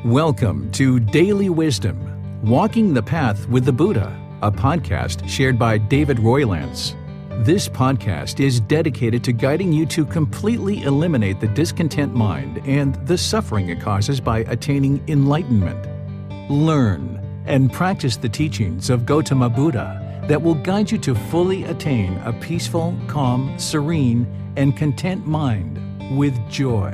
Welcome to Daily Wisdom, Walking the Path with the Buddha, a podcast shared by David Roylance. This podcast is dedicated to guiding you to completely eliminate the discontent mind and the suffering it causes by attaining enlightenment. Learn and practice the teachings of Gotama Buddha that will guide you to fully attain a peaceful, calm, serene, and content mind with joy.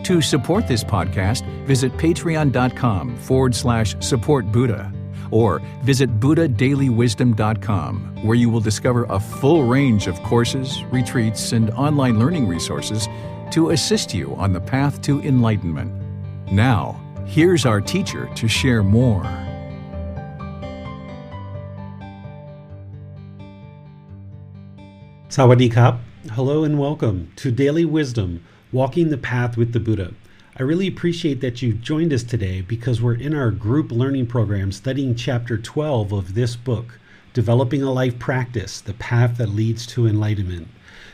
To support this podcast, visit patreon.com/support Buddha or visit buddhadailywisdom.com, where you will discover a full range of courses, retreats, and online learning resources to assist you on the path to enlightenment. Now, here's our teacher to share more. Sawadee Kap. Hello and welcome to Daily Wisdom, Walking the Path with the Buddha. I really appreciate that you joined us today because we're in our group learning program studying Chapter 12 of this book, Developing a Life Practice, The Path That Leads to Enlightenment.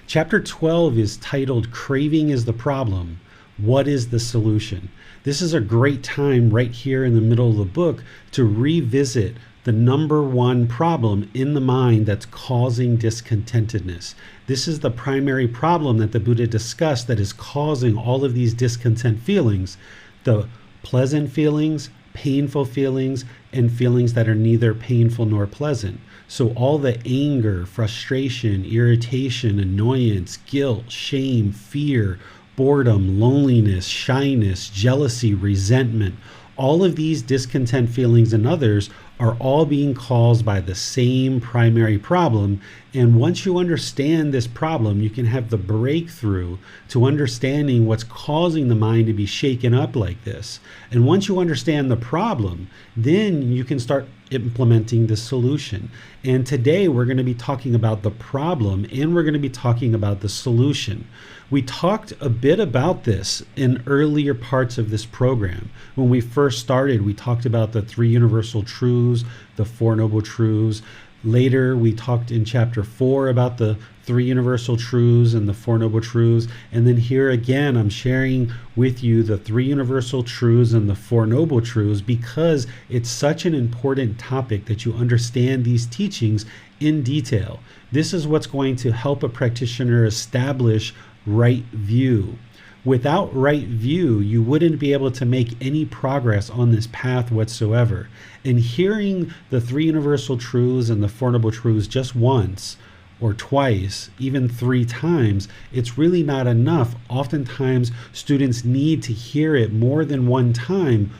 Chapter 12 is titled Craving is the Problem. What is the Solution? This is a great time right here in the middle of the book to revisit the number one problem in the mind that's causing discontentedness. This is the primary problem that the Buddha discussed that is causing all of these discontent feelings, the pleasant feelings, painful feelings, and feelings that are neither painful nor pleasant. So all the anger, frustration, irritation, annoyance, guilt, shame, fear, boredom, loneliness, shyness, jealousy, resentment, all of these discontent feelings and others are all being caused by the same primary problem. And once you understand this problem, you can have the breakthrough to understanding what's causing the mind to be shaken up like this. And once you understand the problem, then you can start implementing the solution. And today we're going to be talking about the problem and we're going to be talking about the solution. We talked a bit about this in earlier parts of this program. When we first started, we talked about the three universal truths, the four noble truths. Later, we talked in chapter 4 about the three universal truths and the four noble truths. And then here again, I'm sharing with you the three universal truths and the four noble truths because it's such an important topic that you understand these teachings in detail. This is what's going to help a practitioner establish right view. Without right view, you wouldn't be able to make any progress on this path whatsoever. And hearing the three universal truths and the four noble truths just once or twice, even 3 times, it's really not enough. Oftentimes, students need to hear it more than one time,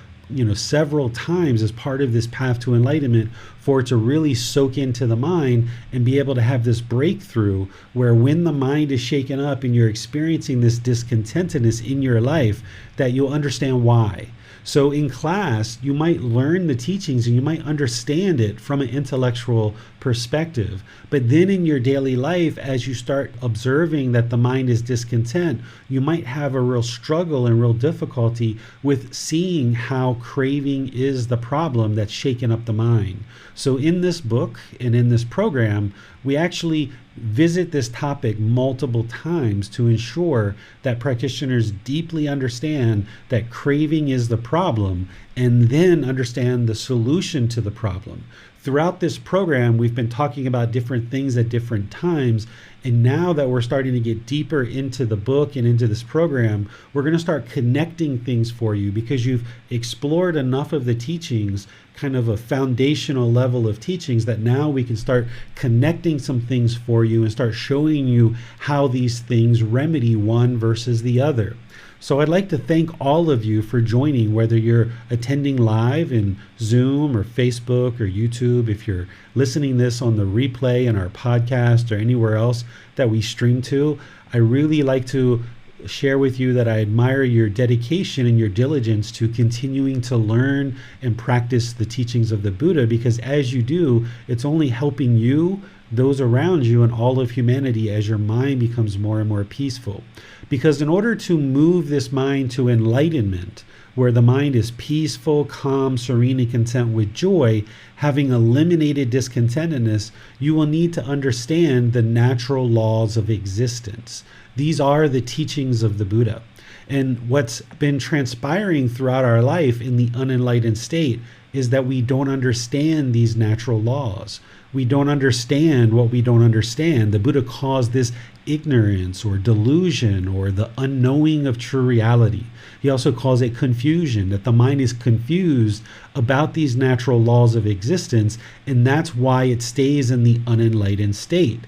several times as part of this path to enlightenment for it to really soak into the mind and be able to have this breakthrough where when the mind is shaken up and you're experiencing this discontentedness in your life, that you'll understand why. So in class, you might learn the teachings and you might understand it from an intellectual perspective. But then in your daily life, as you start observing that the mind is discontent, you might have a real struggle and real difficulty with seeing how craving is the problem that's shaken up the mind. So in this book and in this program, we actually visit this topic multiple times to ensure that practitioners deeply understand that craving is the problem and then understand the solution to the problem. Throughout this program, we've been talking about different things at different times. And now that we're starting to get deeper into the book and into this program, we're going to start connecting things for you because you've explored enough of the teachings, kind of a foundational level of teachings, that now we can start connecting some things for you and start showing you how these things remedy one versus the other. So I'd like to thank all of you for joining, whether you're attending live in Zoom or Facebook or YouTube, if you're listening this on the replay in our podcast or anywhere else that we stream to. I really like to share with you that I admire your dedication and your diligence to continuing to learn and practice the teachings of the Buddha, because as you do, it's only helping you, those around you, and all of humanity as your mind becomes more and more peaceful. Because in order to move this mind to enlightenment, where the mind is peaceful, calm, serene, and content with joy, having eliminated discontentedness, you will need to understand the natural laws of existence. These are the teachings of the Buddha. And what's been transpiring throughout our life in the unenlightened state is that we don't understand these natural laws. We don't understand what we don't understand. The Buddha calls this ignorance or delusion or the unknowing of true reality. He also calls it confusion, that the mind is confused about these natural laws of existence, and that's why it stays in the unenlightened state.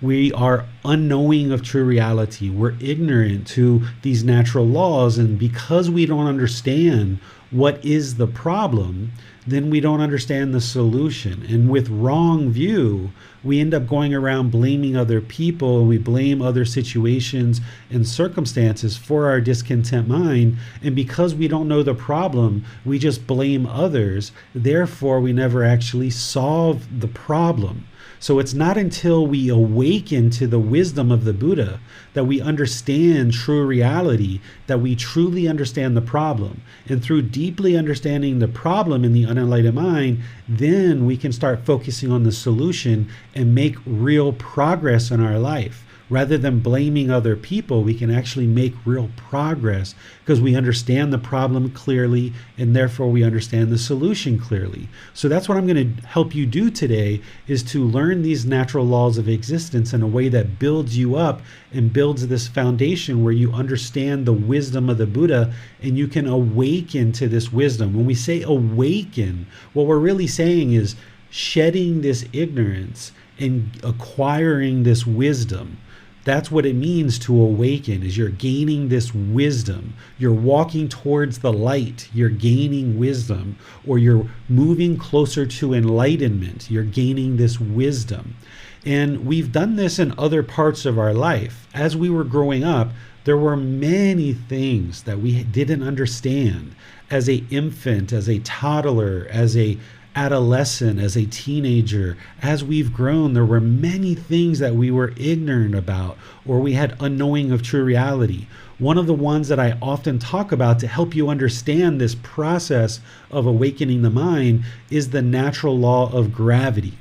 We are unknowing of true reality. We're ignorant to these natural laws, and because we don't understand what is the problem, then we don't understand the solution. And with wrong view, we end up going around blaming other people, and we blame other situations and circumstances for our discontent mind. And because we don't know the problem, we just blame others. Therefore, we never actually solve the problem. So it's not until we awaken to the wisdom of the Buddha that we understand true reality, that we truly understand the problem. And through deeply understanding the problem in the unenlightened mind, then we can start focusing on the solution and make real progress in our life. Rather than blaming other people, we can actually make real progress because we understand the problem clearly, and therefore we understand the solution clearly. So that's what I'm going to help you do today, is to learn these natural laws of existence in a way that builds you up and builds this foundation where you understand the wisdom of the Buddha and you can awaken to this wisdom. When we say awaken, what we're really saying is shedding this ignorance and acquiring this wisdom. That's what it means to awaken, is you're gaining this wisdom. You're walking towards the light. You're gaining wisdom, or you're moving closer to enlightenment. You're gaining this wisdom. And we've done this in other parts of our life. As we were growing up, there were many things that we didn't understand as an infant, as a toddler, as a adolescent, as a teenager. As we've grown, there were many things that we were ignorant about, or we had unknowing of true reality. One of the ones that I often talk about to help you understand this process of awakening the mind is the natural law of gravity.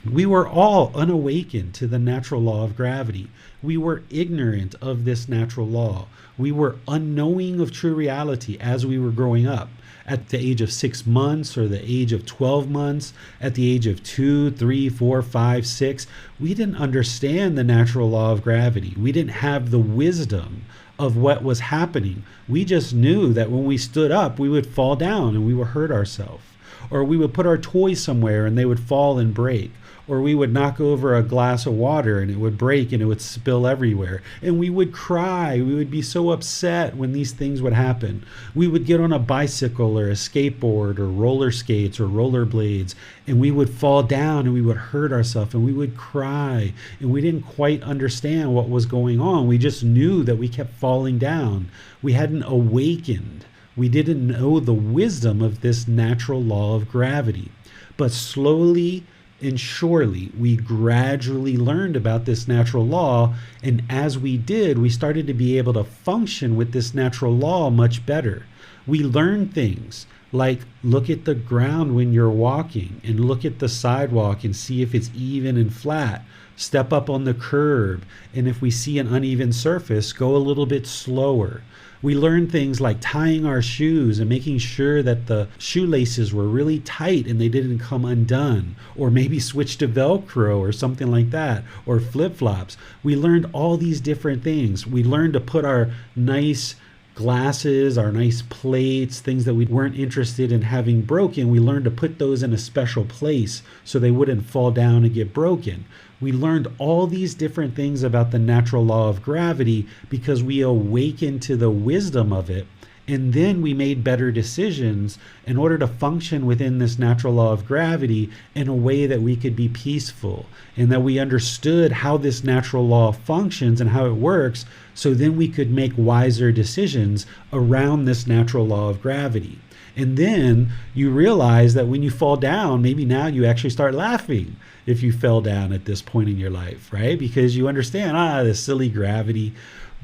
We were all unawakened to the natural law of gravity. We were ignorant of this natural law. We were unknowing of true reality as we were growing up. At the age of 6 months, or the age of 12 months, at the age of 2, 3, 4, 5, 6, we didn't understand the natural law of gravity. We didn't have the wisdom of what was happening. We just knew that when we stood up, we would fall down and we would hurt ourselves. Or we would put our toys somewhere and they would fall and break. Or we would knock over a glass of water and it would break and it would spill everywhere. And we would cry. We would be so upset when these things would happen. We would get on a bicycle or a skateboard or roller skates or rollerblades, and we would fall down and we would hurt ourselves and we would cry. And we didn't quite understand what was going on. We just knew that we kept falling down. We hadn't awakened. We didn't know the wisdom of this natural law of gravity. But slowly and surely, we gradually learned about this natural law, and as we did, we started to be able to function with this natural law much better. We learned things like look at the ground when you're walking, and look at the sidewalk and see if it's even and flat. Step up on the curb, and if we see an uneven surface, go a little bit slower. We learned things like tying our shoes and making sure that the shoelaces were really tight and they didn't come undone, or maybe switch to Velcro or something like that, or flip-flops. We learned all these different things. We learned to put our nice glasses, our nice plates, things that we weren't interested in having broken. We learned to put those in a special place so they wouldn't fall down and get broken. We learned all these different things about the natural law of gravity because we awakened to the wisdom of it. And then we made better decisions in order to function within this natural law of gravity in a way that we could be peaceful, and that we understood how this natural law functions and how it works. So then we could make wiser decisions around this natural law of gravity. And then you realize that when you fall down, maybe now you actually start laughing if you fell down at this point in your life, right? Because you understand, this silly gravity.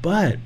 But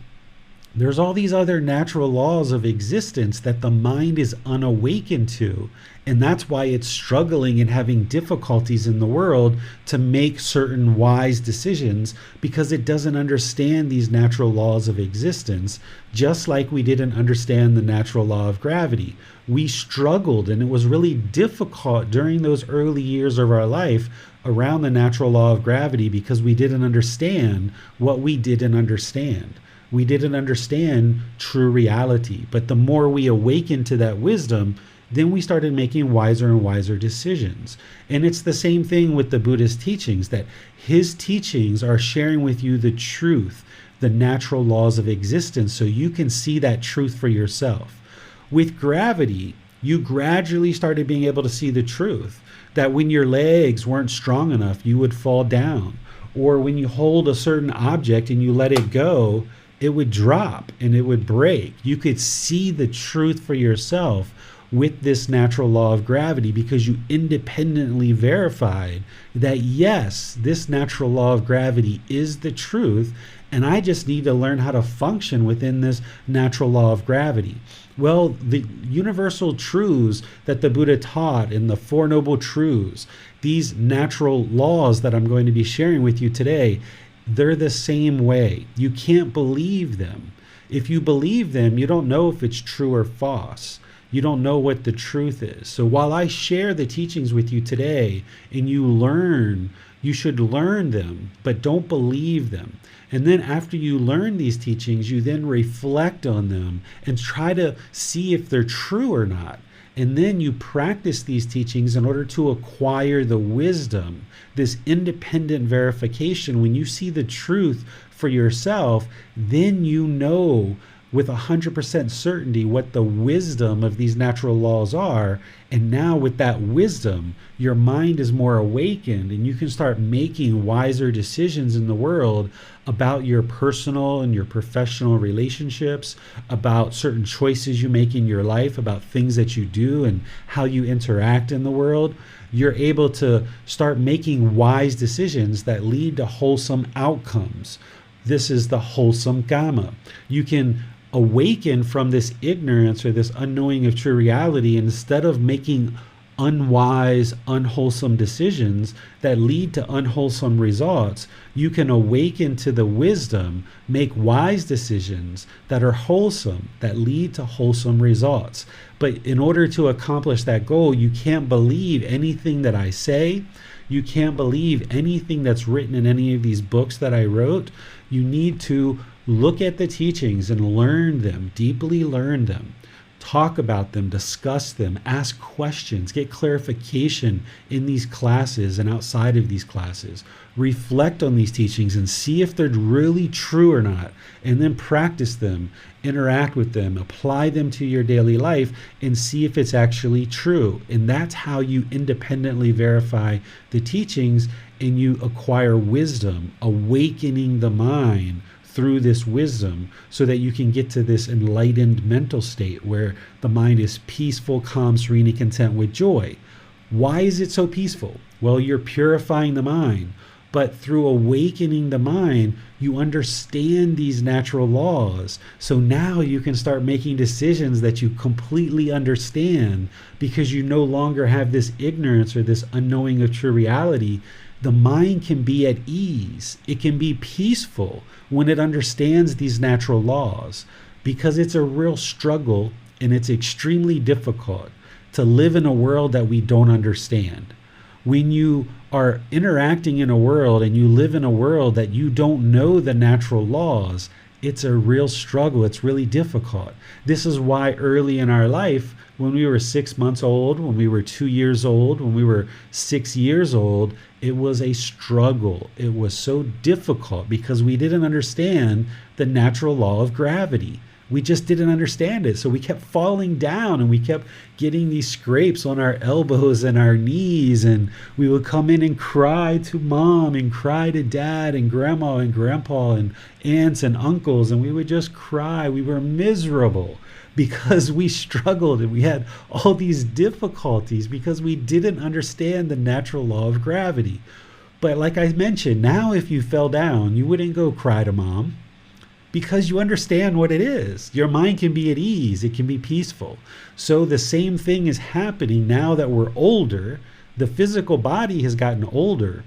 There's all these other natural laws of existence that the mind is unawakened to. And that's why it's struggling and having difficulties in the world to make certain wise decisions, because it doesn't understand these natural laws of existence, just like we didn't understand the natural law of gravity. We struggled, and it was really difficult during those early years of our life around the natural law of gravity, because we didn't understand what we didn't understand. We didn't understand true reality. But the more we awakened to that wisdom, then we started making wiser and wiser decisions. And it's the same thing with the Buddha's teachings, that his teachings are sharing with you the truth, the natural laws of existence, so you can see that truth for yourself. With gravity, you gradually started being able to see the truth, that when your legs weren't strong enough, you would fall down. Or when you hold a certain object and you let it go, it would drop and it would break. You could see the truth for yourself with this natural law of gravity, because you independently verified that yes, this natural law of gravity is the truth, and I just need to learn how to function within this natural law of gravity. Well, the universal truths that the Buddha taught in the Four Noble Truths, these natural laws that I'm going to be sharing with you today, they're the same way. You can't believe them. If you believe them, you don't know if it's true or false. You don't know what the truth is. So while I share the teachings with you today and you learn, you should learn them, but don't believe them. And then after you learn these teachings, you then reflect on them and try to see if they're true or not. And then you practice these teachings in order to acquire the wisdom, this independent verification. When you see the truth for yourself, then you know with 100% certainty what the wisdom of these natural laws are. And now with that wisdom, your mind is more awakened, and you can start making wiser decisions in the world about your personal and your professional relationships, about certain choices you make in your life, about things that you do and how you interact in the world. You're able to start making wise decisions that lead to wholesome outcomes. This is the wholesome Gama. You can awaken from this ignorance or this unknowing of true reality, instead of making unwise, unwholesome decisions that lead to unwholesome results. You can awaken to the wisdom, make wise decisions that are wholesome, that lead to wholesome results. But in order to accomplish that goal, you can't believe anything that I say. You can't believe anything that's written in any of these books that I wrote. You need to look at the teachings and learn them, deeply learn them, talk about them, discuss them, ask questions, get clarification in these classes and outside of these classes. Reflect on these teachings and see if they're really true or not, and then practice them, interact with them, apply them to your daily life, and see if it's actually true. And that's how you independently verify the teachings, and you acquire wisdom, awakening the mind through this wisdom, so that you can get to this enlightened mental state where the mind is peaceful, calm, serene, and content with joy. Why is it so peaceful? Well, you're purifying the mind, but through awakening the mind, you understand these natural laws. So now you can start making decisions that you completely understand, because you no longer have this ignorance or this unknowing of true reality. The mind can be at ease. It can be peaceful when it understands these natural laws, because it's a real struggle and it's extremely difficult to live in a world that we don't understand. When you are interacting in a world and you live in a world that you don't know the natural laws, it's a real struggle. It's really difficult. This is why early in our life, when we were 6 months old, when we were 2 years old, when we were 6 years old, it was a struggle. It was so difficult because we didn't understand the natural law of gravity. We just didn't understand it. So we kept falling down and we kept getting these scrapes on our elbows and our knees. And we would come in and cry to mom and cry to dad and grandma and grandpa and aunts and uncles. And we would just cry. We were miserable because we struggled and we had all these difficulties because we didn't understand the natural law of gravity. But like I mentioned, now if you fell down, you wouldn't go cry to mom. Because you understand what it is. Your mind can be at ease. It can be peaceful. So the same thing is happening now that we're older. The physical body has gotten older,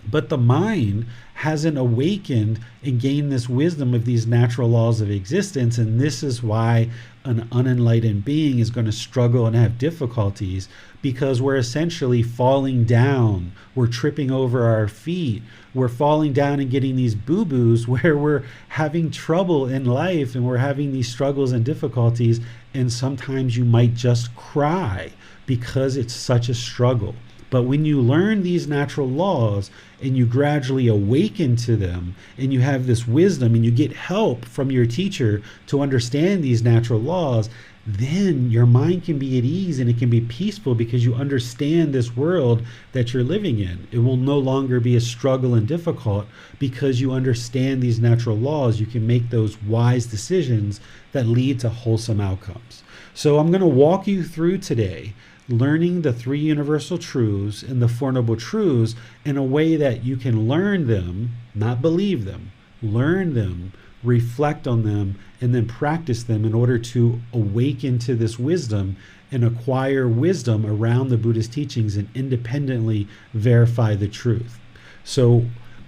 but the mind hasn't awakened and gained this wisdom of these natural laws of existence. And this is why an unenlightened being is going to struggle and have difficulties, because we're essentially falling down. We're tripping over our feet. We're falling down and getting these boo-boos where we're having trouble in life and we're having these struggles and difficulties. And sometimes you might just cry because it's such a struggle. But when you learn these natural laws and you gradually awaken to them and you have this wisdom and you get help from your teacher to understand these natural laws, then your mind can be at ease and it can be peaceful because you understand this world that you're living in. It will no longer be a struggle and difficult because you understand these natural laws. You can make those wise decisions that lead to wholesome outcomes. So I'm going to walk you through today learning the three universal truths and the Four Noble Truths in a way that you can learn them, not believe them, learn them, reflect on them, and then practice them in order to awaken to this wisdom and acquire wisdom around the Buddhist teachings and independently verify the truth. So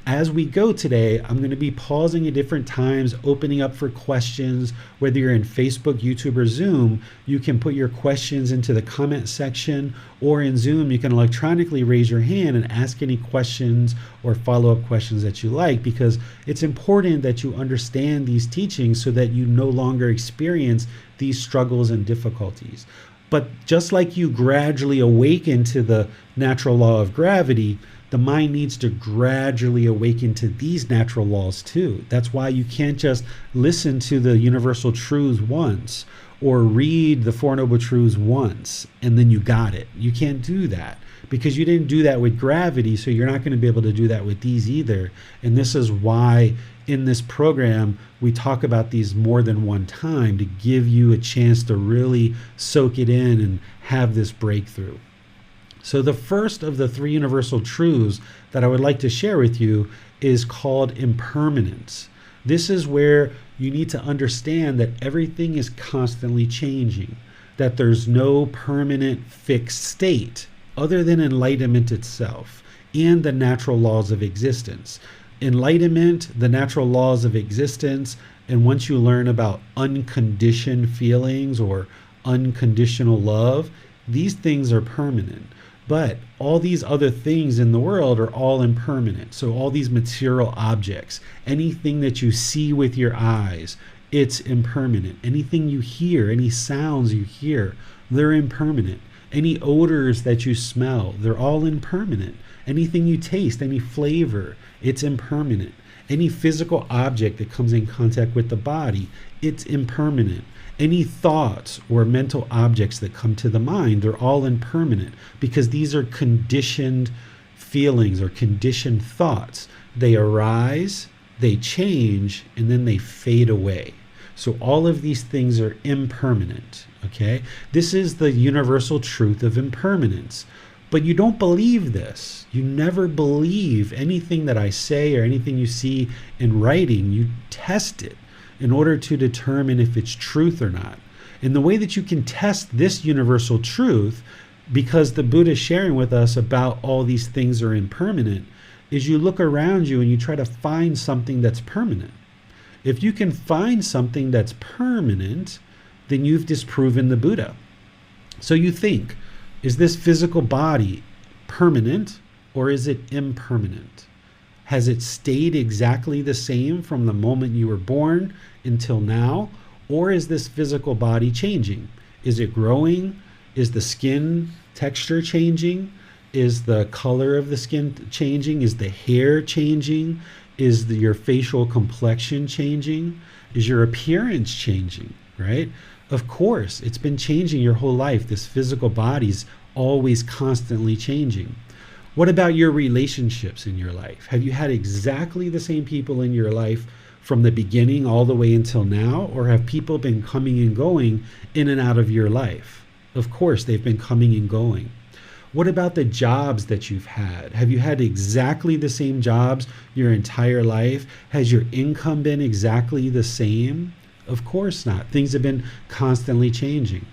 as we go today, I'm going to be pausing at different times, opening up for questions. Whether you're in Facebook, YouTube, or Zoom, you can put your questions into the comment section, or in Zoom, you can electronically raise your hand and ask any questions or follow-up questions that you like, because it's important that you understand these teachings so that you no longer experience these struggles and difficulties. But just like you gradually awaken to the natural law of gravity, the mind needs to gradually awaken to these natural laws too. That's why you can't just listen to the universal truths once or read the Four Noble Truths once and then you got it. You can't do that because you didn't do that with gravity, so you're not going to be able to do that with these either. And this is why in this program we talk about these more than one time, to give you a chance to really soak it in and have this breakthrough. So the first of the three universal truths that I would like to share with you is called impermanence. This is where you need to understand that everything is constantly changing, that there's no permanent fixed state other than enlightenment itself and the natural laws of existence. Enlightenment, the natural laws of existence, and once you learn about unconditioned feelings or unconditional love, these things are permanent. But all these other things in the world are all impermanent. So all these material objects, anything that you see with your eyes, it's impermanent. Anything you hear, any sounds you hear, they're impermanent. Any odors that you smell, they're all impermanent. Anything you taste, any flavor, it's impermanent. Any physical object that comes in contact with the body, it's impermanent. Any thoughts or mental objects that come to the mind, they're all impermanent because these are conditioned feelings or conditioned thoughts. They arise, they change, and then they fade away. So all of these things are impermanent, okay? This is the universal truth of impermanence. But you don't believe this. You never believe anything that I say or anything you see in writing. You test it in order to determine if it's truth or not. And the way that you can test this universal truth, because the Buddha is sharing with us about all these things are impermanent, is you look around you and you try to find something that's permanent. If you can find something that's permanent, then you've disproven the Buddha. So you think, is this physical body permanent or is it impermanent? Has it stayed exactly the same from the moment you were born until now? Or is this physical body changing? Is it growing? Is the skin texture changing? Is the color of the skin changing? Is the hair changing? Is your facial complexion changing? Is your appearance changing, right? Of course, it's been changing your whole life. This physical body's always constantly changing. What about your relationships in your life? Have you had exactly the same people in your life from the beginning all the way until now? Or have people been coming and going in and out of your life? Of course, they've been coming and going. What about the jobs that you've had? Have you had exactly the same jobs your entire life? Has your income been exactly the same? Of course not. Things have been constantly changing.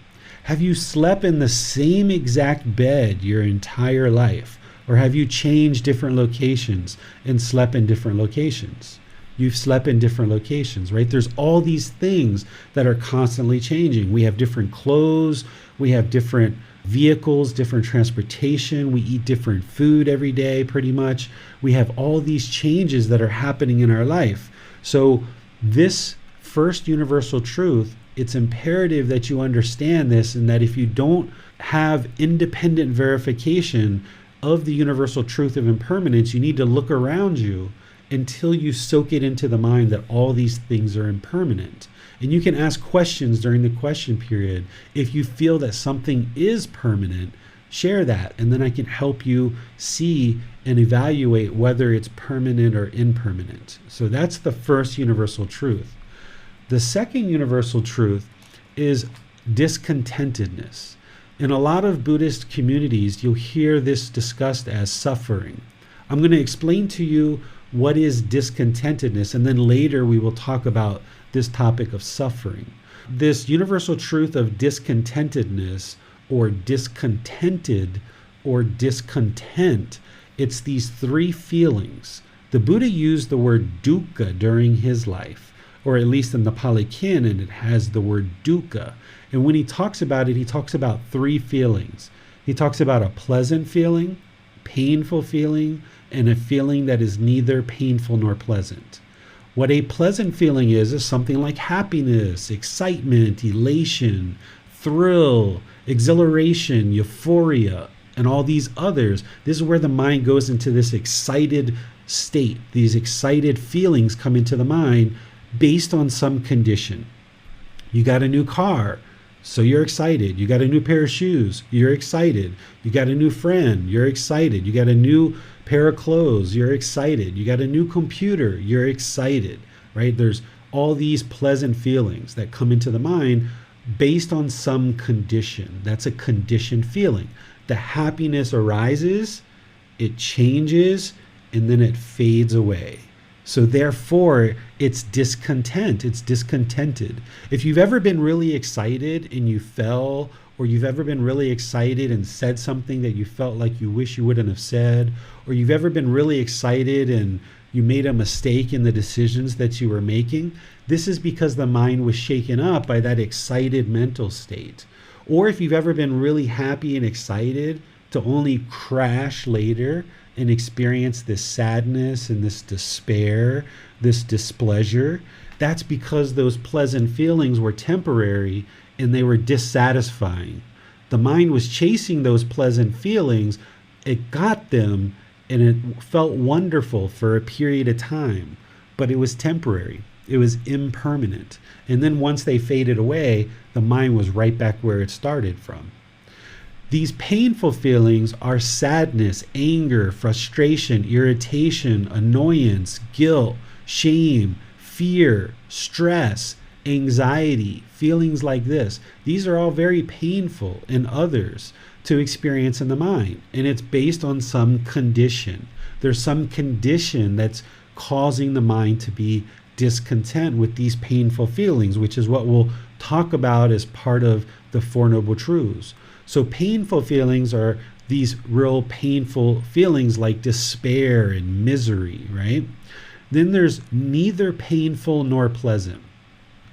Have you slept in the same exact bed your entire life? Or have you changed different locations and slept in different locations? You've slept in different locations, right? There's all these things that are constantly changing. We have different clothes, we have different vehicles, different transportation, we eat different food every day pretty much. We have all these changes that are happening in our life. So this first universal truth, it's imperative that you understand this, and that if you don't have independent verification of the universal truth of impermanence, you need to look around you until you soak it into the mind that all these things are impermanent. And you can ask questions during the question period. If you feel that something is permanent, share that, and then I can help you see and evaluate whether it's permanent or impermanent. So that's the first universal truth. The second universal truth is discontentedness. In a lot of Buddhist communities, you'll hear this discussed as suffering. I'm going to explain to you what is discontentedness, and then later we will talk about this topic of suffering. This universal truth of discontentedness, or discontented, or discontent, it's these three feelings. The Buddha used the word dukkha during his life, or at least in the Pali Canon, it has the word dukkha. And when he talks about it, he talks about three feelings. He talks about a pleasant feeling, painful feeling, and a feeling that is neither painful nor pleasant. What a pleasant feeling is something like happiness, excitement, elation, thrill, exhilaration, euphoria, and all these others. This is where the mind goes into this excited state. These excited feelings come into the mind based on some condition. You got a new car, so you're excited. You got a new pair of shoes, you're excited. You got a new friend, you're excited. You got a new pair of clothes, you're excited. You got a new computer, you're excited, right? There's all these pleasant feelings that come into the mind based on some condition. That's a conditioned feeling. The happiness arises, it changes, and then it fades away. So therefore, it's discontent. It's discontented. If you've ever been really excited and you fell, or you've ever been really excited and said something that you felt like you wish you wouldn't have said, or you've ever been really excited and you made a mistake in the decisions that you were making, this is because the mind was shaken up by that excited mental state. Or if you've ever been really happy and excited to only crash later and experience this sadness and this despair, this displeasure, that's because those pleasant feelings were temporary and they were dissatisfying. The mind was chasing those pleasant feelings, it got them, and it felt wonderful for a period of time, but it was temporary. It was impermanent. And then once they faded away, the mind was right back where it started from. These painful feelings are sadness, anger, frustration, irritation, annoyance, guilt, shame, fear, stress, anxiety, feelings like this. These are all very painful in others to experience in the mind, and it's based on some condition. There's some condition that's causing the mind to be discontent with these painful feelings, which is what we'll talk about as part of the Four Noble Truths. So painful feelings are these real painful feelings like despair and misery, right? Then there's neither painful nor pleasant.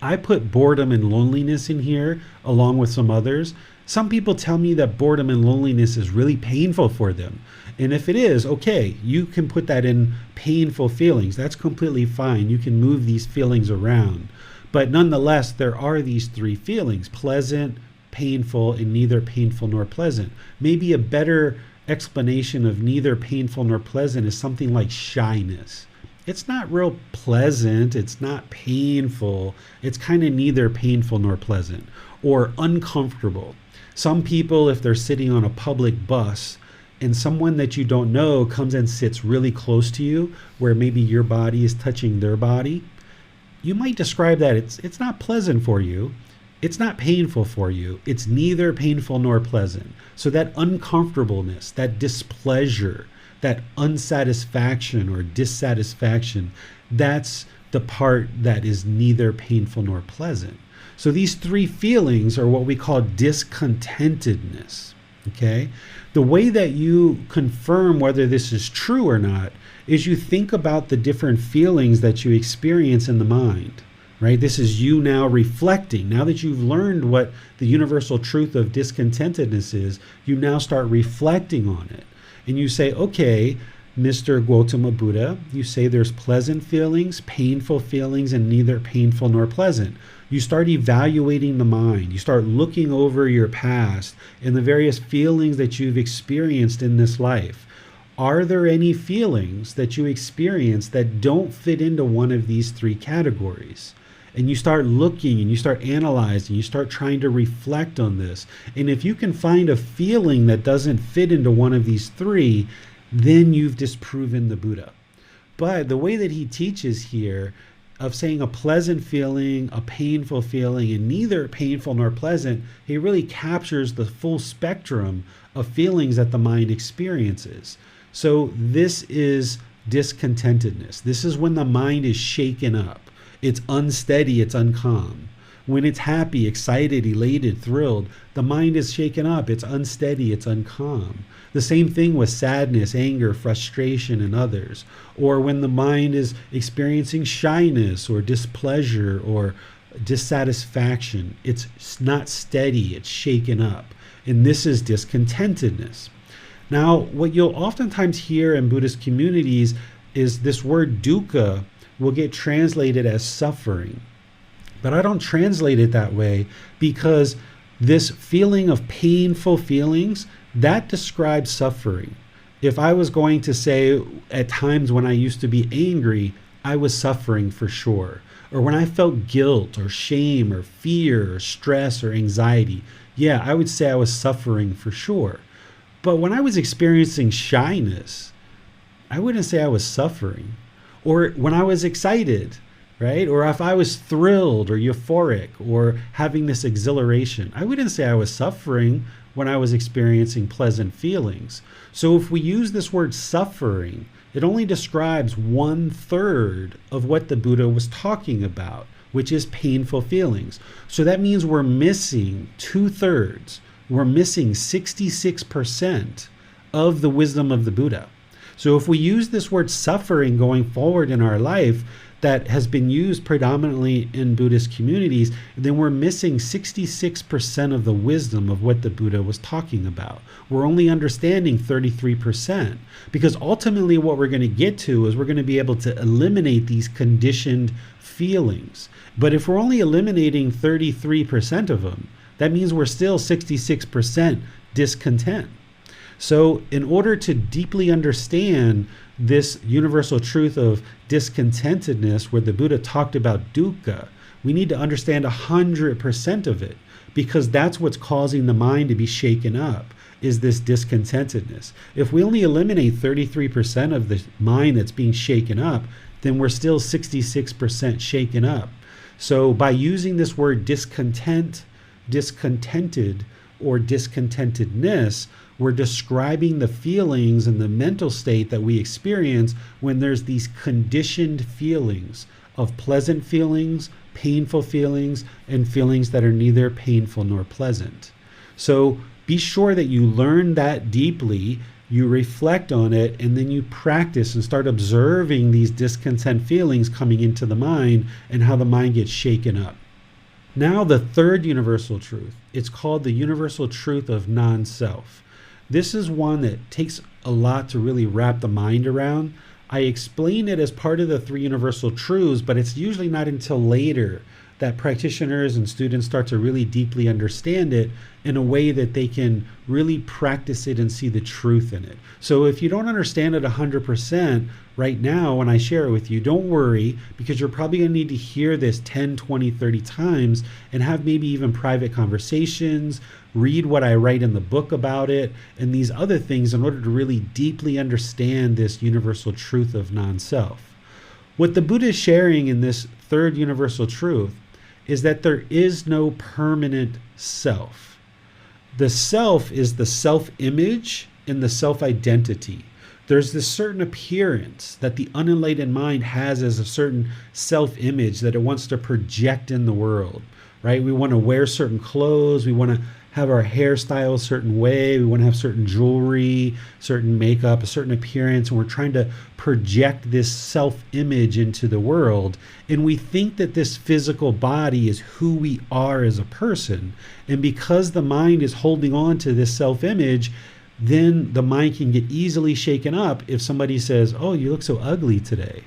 I put boredom and loneliness in here along with some others. Some people tell me that boredom and loneliness is really painful for them. And if it is, okay, you can put that in painful feelings. That's completely fine. You can move these feelings around. But nonetheless, there are these three feelings: pleasant, painful, and neither painful nor pleasant. Maybe a better explanation of neither painful nor pleasant is something like shyness. It's not real pleasant, it's not painful, it's kind of neither painful nor pleasant. Or uncomfortable. Some people, if they're sitting on a public bus and someone that you don't know comes and sits really close to you, where maybe your body is touching their body, you might describe that it's not pleasant for you. It's not painful for you. It's neither painful nor pleasant. So that uncomfortableness, that displeasure, that unsatisfaction or dissatisfaction, that's the part that is neither painful nor pleasant. So these three feelings are what we call discontentedness. Okay? The way that you confirm whether this is true or not is you think about the different feelings that you experience in the mind. Right? This is you now reflecting. Now that you've learned what the universal truth of discontentedness is, you now start reflecting on it. And you say, okay, Mr. Gotama Buddha, you say there's pleasant feelings, painful feelings, and neither painful nor pleasant. You start evaluating the mind. You start looking over your past and the various feelings that you've experienced in this life. Are there any feelings that you experience that don't fit into one of these three categories? And you start looking and you start analyzing, you start trying to reflect on this. And if you can find a feeling that doesn't fit into one of these three, then you've disproven the Buddha. But the way that he teaches here of saying a pleasant feeling, a painful feeling, and neither painful nor pleasant, he really captures the full spectrum of feelings that the mind experiences. So this is discontentedness. This is when the mind is shaken up. It's unsteady, it's uncalm. When it's happy, excited, elated, thrilled, the mind is shaken up. It's unsteady, it's uncalm. The same thing with sadness, anger, frustration, and others. Or when the mind is experiencing shyness or displeasure or dissatisfaction, it's not steady, it's shaken up. And this is discontentedness. Now, what you'll oftentimes hear in Buddhist communities is this word dukkha will get translated as suffering. But I don't translate it that way because this feeling of painful feelings, that describes suffering. If I was going to say at times when I used to be angry, I was suffering for sure. Or when I felt guilt or shame or fear or stress or anxiety, yeah, I would say I was suffering for sure. But when I was experiencing shyness, I wouldn't say I was suffering. Or when I was excited, right? Or if I was thrilled or euphoric or having this exhilaration, I wouldn't say I was suffering when I was experiencing pleasant feelings. So if we use this word suffering, it only describes 1/3 of what the Buddha was talking about, which is painful feelings. So that means we're missing 2/3. We're missing 66% of the wisdom of the Buddha. So if we use this word suffering going forward in our life that has been used predominantly in Buddhist communities, then we're missing 66% of the wisdom of what the Buddha was talking about. We're only understanding 33% because ultimately what we're going to get to is we're going to be able to eliminate these conditioned feelings. But if we're only eliminating 33% of them, that means we're still 66% discontent. So in order to deeply understand this universal truth of discontentedness, where the Buddha talked about dukkha, we need to understand 100% of it, because that's what's causing the mind to be shaken up, is this discontentedness. If we only eliminate 33% of the mind that's being shaken up, then we're still 66% shaken up. So by using this word discontent, discontented, or discontentedness, we're describing the feelings and the mental state that we experience when there's these conditioned feelings of pleasant feelings, painful feelings, and feelings that are neither painful nor pleasant. So be sure that you learn that deeply, you reflect on it, and then you practice and start observing these discontent feelings coming into the mind and how the mind gets shaken up. Now the third universal truth, it's called the universal truth of non-self. This is one that takes a lot to really wrap the mind around. I explain it as part of the three universal truths, but it's usually not until later that practitioners and students start to really deeply understand it in a way that they can really practice it and see the truth in it. So if you don't understand it 100% right now when I share it with you, don't worry, because you're probably going to need to hear this 10, 20, 30 times and have maybe even private conversations, read what I write in the book about it, and these other things in order to really deeply understand this universal truth of non-self. What the Buddha is sharing in this third universal truth is that there is no permanent self. The self is the self-image and the self-identity. There's this certain appearance that the unenlightened mind has as a certain self-image that it wants to project in the world, right? We want to wear certain clothes. We want to have our hairstyle a certain way. We want to have certain jewelry, certain makeup, a certain appearance. And we're trying to project this self-image into the world. And we think that this physical body is who we are as a person. And because the mind is holding on to this self-image, then the mind can get easily shaken up if somebody says, oh, you look so ugly today,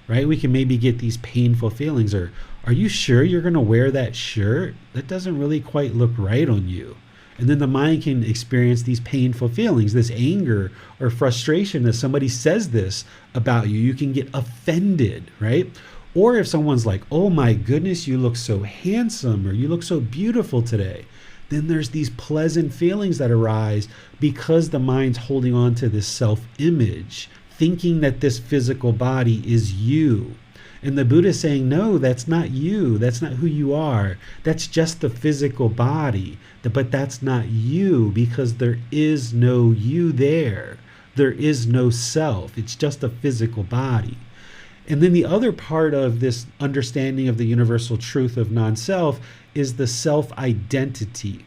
right? We can maybe get these painful feelings. Or, are you sure you're going to wear that shirt? That doesn't really quite look right on you. And then the mind can experience these painful feelings, this anger or frustration that somebody says this about you. You can get offended, right? Or if someone's like, oh my goodness, you look so handsome, or you look so beautiful today, then there's these pleasant feelings that arise because the mind's holding on to this self-image, thinking that this physical body is you. And the Buddha is saying, no, that's not you. That's not who you are. That's just the physical body. But that's not you, because there is no you there. There is no self. It's just a physical body. And then the other part of this understanding of the universal truth of non-self is the self-identity.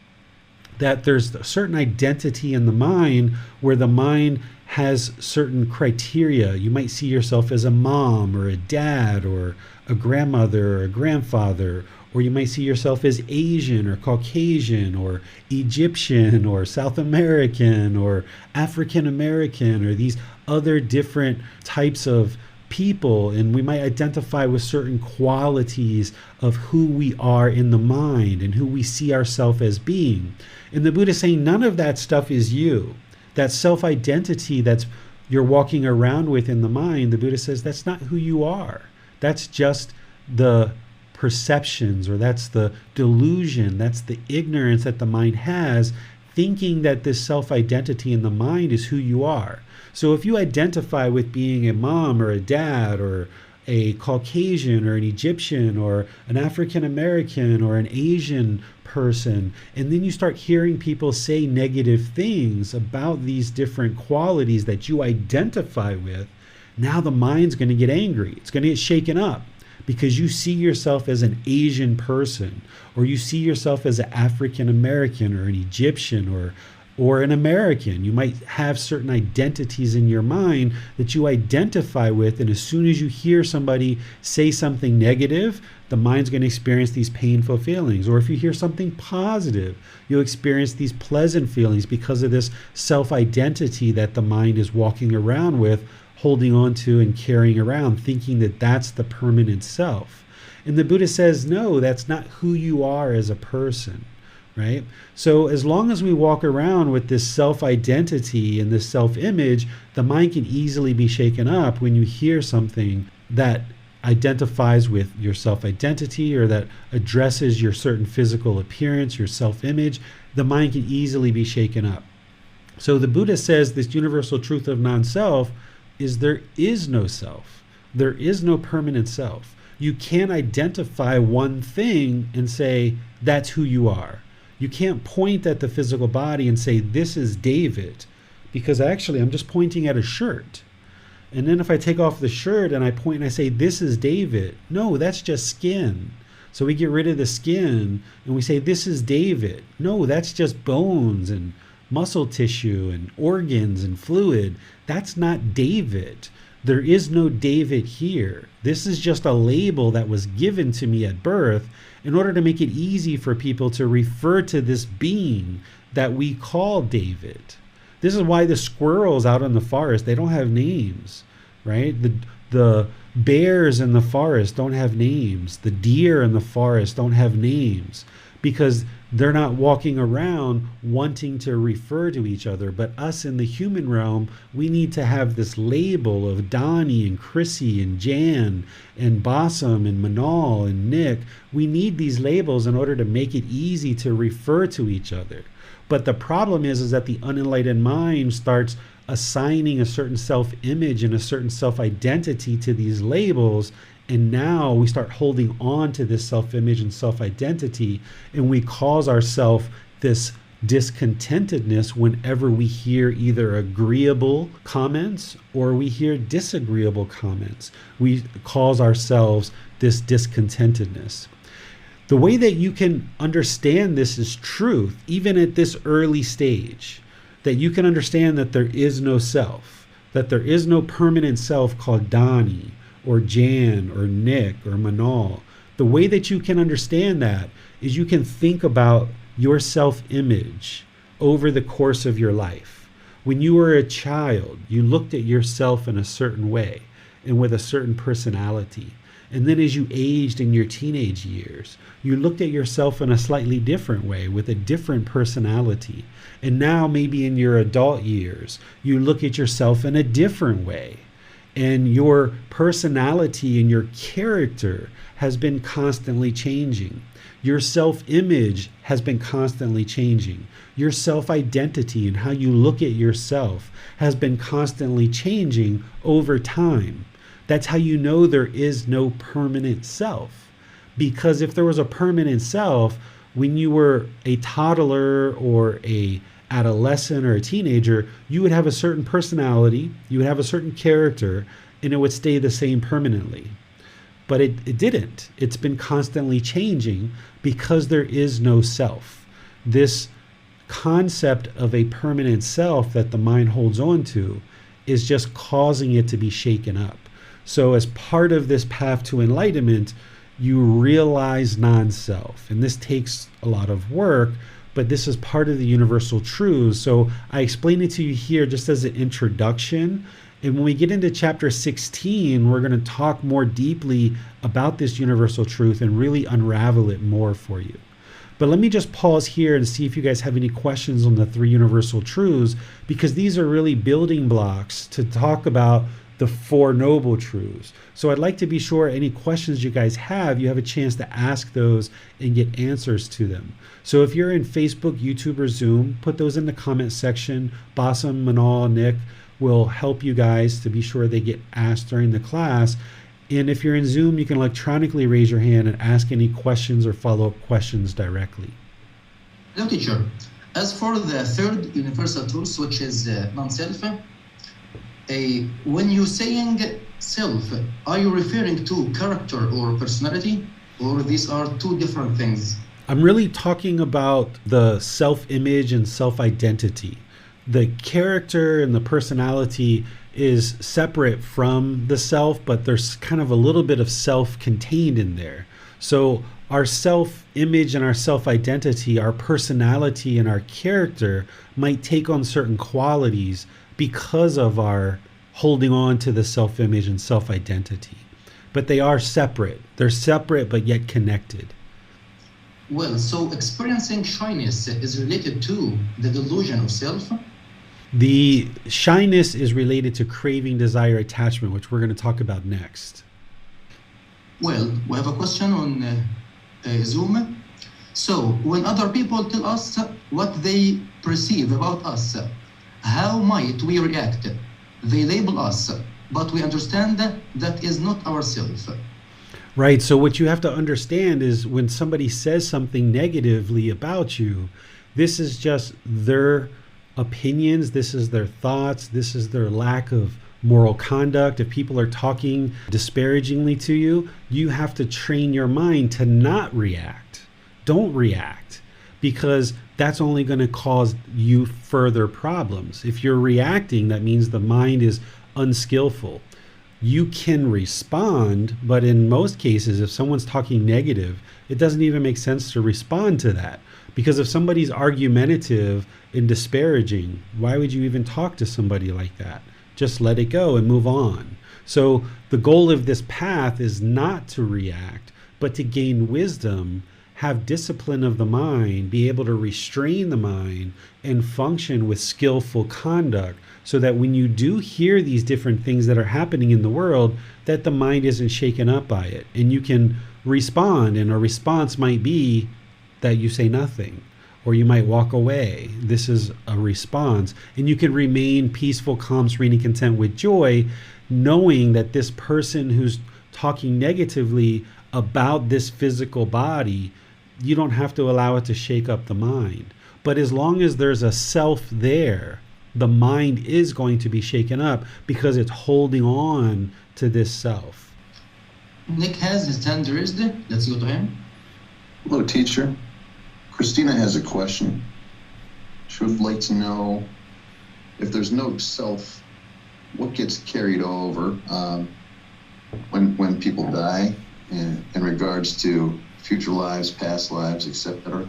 That there's a certain identity in the mind where the mind has certain criteria. You might see yourself as a mom or a dad or a grandmother or a grandfather, or you might see yourself as Asian or Caucasian or Egyptian or South American or African American, or these other different types of people, and we might identify with certain qualities of who we are in the mind and who we see ourselves as being. And the Buddha is saying none of that stuff is you. That self-identity that's you're walking around with in the mind, the Buddha says that's not who you are. That's just the perceptions, or that's the delusion, that's the ignorance that the mind has, thinking that this self-identity in the mind is who you are. So if you identify with being a mom or a dad or a Caucasian or an Egyptian or an African American or an Asian person, and then you start hearing people say negative things about these different qualities that you identify with, now the mind's going to get angry. It's going to get shaken up because you see yourself as an Asian person, or you see yourself as an African American or an Egyptian or an American. You might have certain identities in your mind that you identify with, and as soon as you hear somebody say something negative, the mind's going to experience these painful feelings. Or if you hear something positive, you'll experience these pleasant feelings because of this self-identity that the mind is walking around with, holding on to and carrying around, thinking that that's the permanent self. And the Buddha says, no, that's not who you are as a person. Right? So as long as we walk around with this self-identity and this self-image, the mind can easily be shaken up when you hear something that identifies with your self-identity or that addresses your certain physical appearance, your self-image. The mind can easily be shaken up. So the Buddha says this universal truth of non-self is there is no self. There is no permanent self. You can't identify one thing and say, that's who you are. You can't point at the physical body and say, this is David, because actually I'm just pointing at a shirt. And then if I take off the shirt and I point and I say, this is David, no, that's just skin. So we get rid of the skin and we say, this is David. No, that's just bones and muscle tissue and organs and fluid. That's not David. There is no David here. This is just a label that was given to me at birth in order to make it easy for people to refer to this being that we call David. This is why the squirrels out in the forest, they don't have names, right? The bears in the forest don't have names. The deer in the forest don't have names because they're not walking around wanting to refer to each other. But us in the human realm, we need to have this label of Donnie and Chrissy and Jan and Bossum and Manal and Nick. We need these labels in order to make it easy to refer to each other. But the problem is that the unenlightened mind starts assigning a certain self-image and a certain self-identity to these labels, And now we start holding on to this self-image and self-identity, and we cause ourselves this discontentedness whenever we hear either agreeable comments or we hear disagreeable comments. We cause ourselves this discontentedness. The way that you can understand this is truth, even at this early stage, that you can understand that there is no self, that there is no permanent self called Donnie or Jan or Nick or Manal. The way that you can understand that is you can think about your self-image over the course of your life. When you were a child, you looked at yourself in a certain way and with a certain personality. And then as you aged in your teenage years, you looked at yourself in a slightly different way with a different personality. And now maybe in your adult years, you look at yourself in a different way. And your personality and your character has been constantly changing. Your self-image has been constantly changing. Your self-identity and how you look at yourself has been constantly changing over time. That's how you know there is no permanent self. Because if there was a permanent self, when you were a toddler or a adolescent or a teenager, you would have a certain personality, you would have a certain character, and it would stay the same permanently. But it didn't. It's been constantly changing because there is no self. This concept of a permanent self that the mind holds on to is just causing it to be shaken up. So as part of this path to enlightenment, you realize non-self. And this takes a lot of work, but this is part of the universal truths. So I explain it to you here just as an introduction. And when we get into chapter 16, we're going to talk more deeply about this universal truth and really unravel it more for you. But let me just pause here and see if you guys have any questions on the three universal truths, because these are really building blocks to talk about the four noble truths. So I'd like to be sure any questions you guys have, you have a chance to ask those and get answers to them. So if you're in Facebook, YouTube, or Zoom, put those in the comment section. Bassam, Manal, Nick will help you guys to be sure they get asked during the class. And if you're in Zoom, you can electronically raise your hand and ask any questions or follow-up questions directly. Hello, teacher. As for the third universal truth, which is non-self, when you're saying self, are you referring to character or personality, or these are two different things? I'm really talking about the self-image and self-identity. The character and the personality is separate from the self, but there's kind of a little bit of self contained in there. So our self-image and our self-identity, our personality and our character might take on certain qualities because of our holding on to the self-image and self-identity. But they are separate. They're separate but yet connected. Well, so experiencing shyness is related to the delusion of self? The shyness is related to craving, desire, attachment, which we're going to talk about next. Well, we have a question on Zoom. So, when other people tell us what they perceive about us, how might we react? They label us, but we understand that is not ourselves. Right. So what you have to understand is when somebody says something negatively about you, this is just their opinions, this is their thoughts, this is their lack of moral conduct. If people are talking disparagingly to you, you have to train your mind to not react. Don't react, because that's only going to cause you further problems. If you're reacting, that means the mind is unskillful. You can respond, but in most cases, if someone's talking negative, it doesn't even make sense to respond to that. Because if somebody's argumentative and disparaging, why would you even talk to somebody like that? Just let it go and move on. So the goal of this path is not to react, but to gain wisdom, have discipline of the mind, be able to restrain the mind, and function with skillful conduct, so that when you do hear these different things that are happening in the world, that the mind isn't shaken up by it. And you can respond, and a response might be that you say nothing, or you might walk away. This is a response. And you can remain peaceful, calm, serene, and content with joy, knowing that this person who's talking negatively about this physical body, you don't have to allow it to shake up the mind. But as long as there's a self there, the mind is going to be shaken up because it's holding on to this self. Nick has his hand raised. Let's go to him. Hello, teacher. Christina has a question. She would like to know, if there's no self, what gets carried over when people die in regards to future lives, past lives, etc.?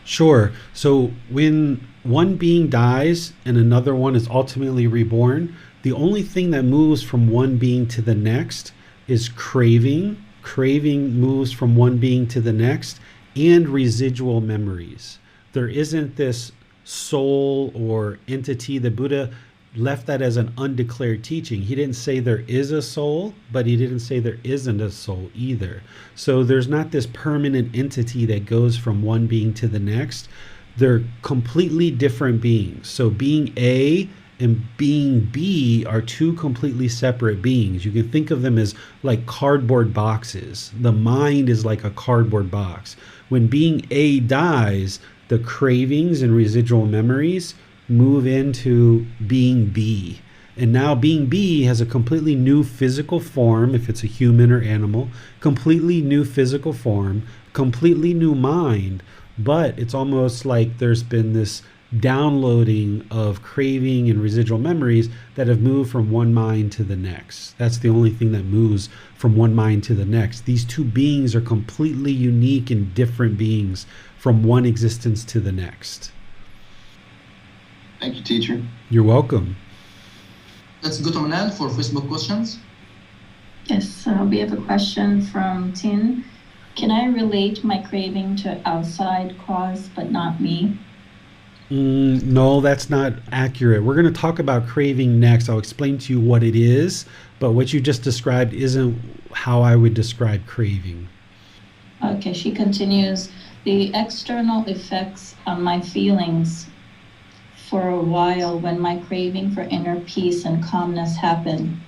Sure. So when one being dies and another one is ultimately reborn, the only thing that moves from one being to the next is craving. Craving moves from one being to the next, and residual memories. There isn't this soul or entity. The Buddha left that as an undeclared teaching. He didn't say there is a soul, but he didn't say there isn't a soul either. So there's not this permanent entity that goes from one being to the next. They're completely different beings. So being A and being B are two completely separate beings. You can think of them as like cardboard boxes. The mind is like a cardboard box. When being A dies, the cravings and residual memories move into being B. And now being B has a completely new physical form, if it's a human or animal, completely new physical form, completely new mind, but it's almost like there's been this downloading of craving and residual memories that have moved from one mind to the next. That's the only thing that moves from one mind to the next. These two beings are completely unique and different beings from one existence to the next. Thank you, teacher. You're welcome. Let's go to Manal for Facebook questions. Yes, we have a question from Tin. Can I relate my craving to outside cause but not me? No, that's not accurate. We're going to talk about craving next. I'll explain to you what it is, but what you just described isn't how I would describe craving. Okay, she continues. The external effects on my feelings for a while when my craving for inner peace and calmness happen.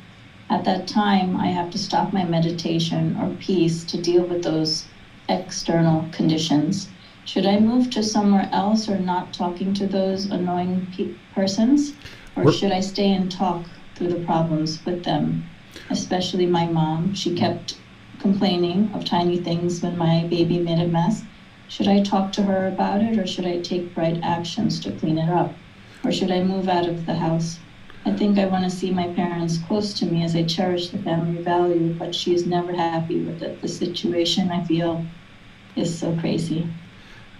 At that time, I have to stop my meditation or peace to deal with those external conditions. Should I move to somewhere else or not talking to those annoying persons? Or should I stay and talk through the problems with them? Especially my mom. She kept complaining of tiny things when my baby made a mess. Should I talk to her about it, or should I take right actions to clean it up? Or should I move out of the house? I think I want to see my parents close to me as I cherish the family value, but she's never happy with it. The situation, I feel, is so crazy.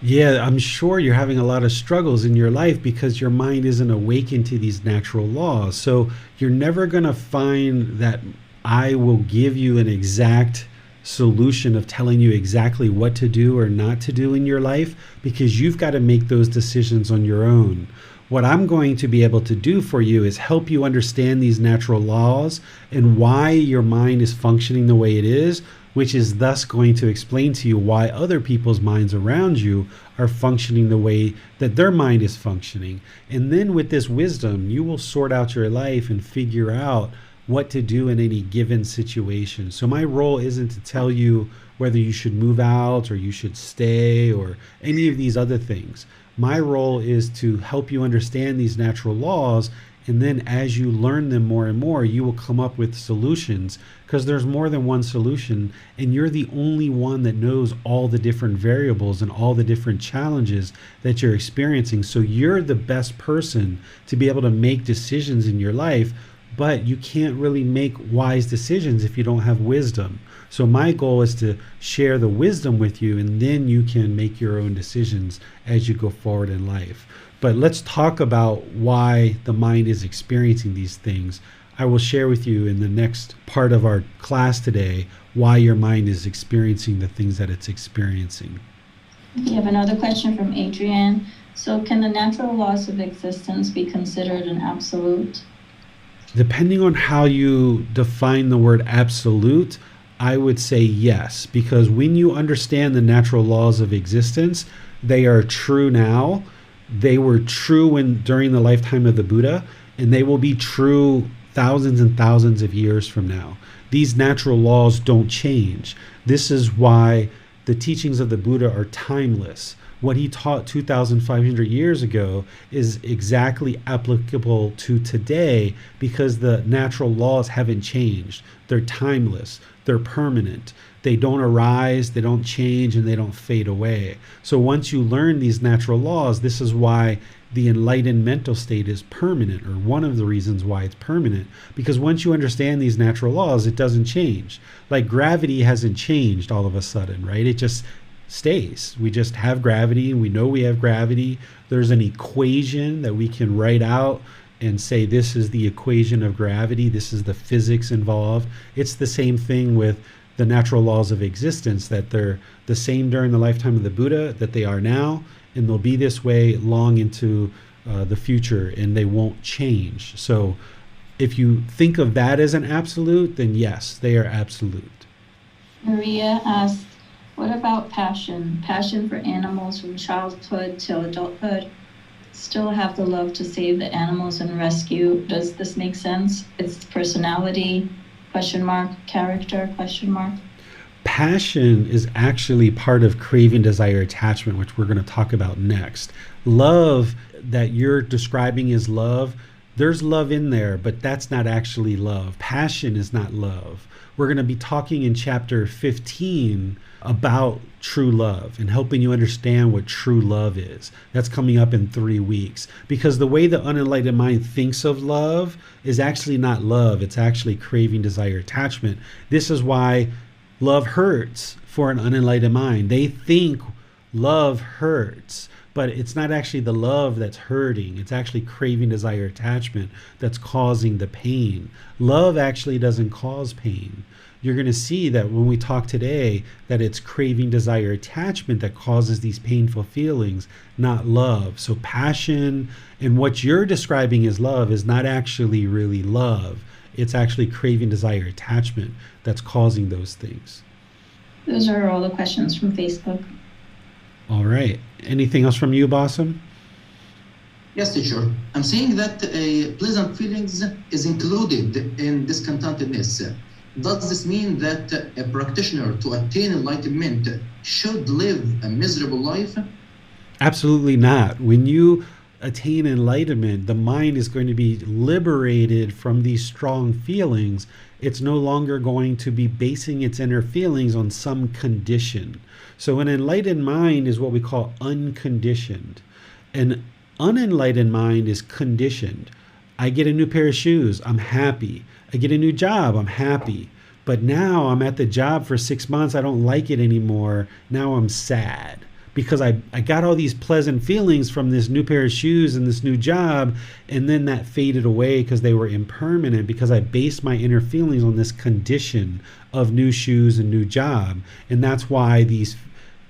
Yeah, I'm sure you're having a lot of struggles in your life because your mind isn't awakened to these natural laws. So you're never going to find that I will give you an exact solution of telling you exactly what to do or not to do in your life, because you've got to make those decisions on your own. What I'm going to be able to do for you is help you understand these natural laws and why your mind is functioning the way it is, which is thus going to explain to you why other people's minds around you are functioning the way that their mind is functioning. And then with this wisdom, you will sort out your life and figure out what to do in any given situation. So my role isn't to tell you whether you should move out or you should stay or any of these other things. My role is to help you understand these natural laws, and then as you learn them more and more, you will come up with solutions, because there's more than one solution, and you're the only one that knows all the different variables and all the different challenges that you're experiencing. So you're the best person to be able to make decisions in your life, but you can't really make wise decisions if you don't have wisdom. So my goal is to share the wisdom with you, and then you can make your own decisions as you go forward in life. But let's talk about why the mind is experiencing these things. I will share with you in the next part of our class today why your mind is experiencing the things that it's experiencing. We have another question from Adrienne. So can the natural laws of existence be considered an absolute? Depending on how you define the word absolute, I would say yes, because when you understand the natural laws of existence, they are true now. They were true during the lifetime of the Buddha, and they will be true thousands and thousands of years from now. These natural laws don't change. This is why the teachings of the Buddha are timeless. What he taught 2,500 years ago is exactly applicable to today because the natural laws haven't changed. They're timeless. They're permanent. They don't arise, they don't change, and they don't fade away. So once you learn these natural laws, this is why the enlightened mental state is permanent, or one of the reasons why it's permanent, because once you understand these natural laws, it doesn't change. Like gravity hasn't changed all of a sudden, right? It just stays. We just have gravity, and we know we have gravity. There's an equation that we can write out and say this is the equation of gravity, this is the physics involved. It's the same thing with the natural laws of existence, that they're the same during the lifetime of the Buddha that they are now, and they'll be this way long into the future, and they won't change. So if you think of that as an absolute, then yes, they are absolute. Maria asked, what about passion? Passion for animals from childhood till adulthood. Still have the love to save the animals and rescue. Does this make sense? It's personality, ? Character, ? Passion is actually part of craving, desire, attachment, which we're going to talk about next. Love that you're describing as love, there's love in there, but that's not actually love. Passion is not love. We're going to be talking in chapter 15 about true love and helping you understand what true love is. That's coming up in 3 weeks, because the way the unenlightened mind thinks of love is actually not love. It's actually craving, desire, attachment. This is why love hurts for an unenlightened mind. They think love hurts, but it's not actually the love that's hurting. It's actually craving, desire, attachment that's causing the pain. Love actually doesn't cause pain. You're going to see that when we talk today, that it's craving, desire, attachment that causes these painful feelings, not love. So passion and what you're describing as love is not actually really love. It's actually craving, desire, attachment that's causing those things. Those are all the questions from Facebook. All right. Anything else from you, Bassam? Yes, teacher. I'm saying that pleasant feelings is included in discontentedness. Does this mean that a practitioner to attain enlightenment should live a miserable life? Absolutely not. When you attain enlightenment, the mind is going to be liberated from these strong feelings. It's no longer going to be basing its inner feelings on some condition. So an enlightened mind is what we call unconditioned. An unenlightened mind is conditioned. I get a new pair of shoes, I'm happy. I get a new job, I'm happy. But now I'm at the job for 6 months, I don't like it anymore. Now I'm sad because I got all these pleasant feelings from this new pair of shoes and this new job, and then that faded away because they were impermanent, because I based my inner feelings on this condition of new shoes and new job. And that's why these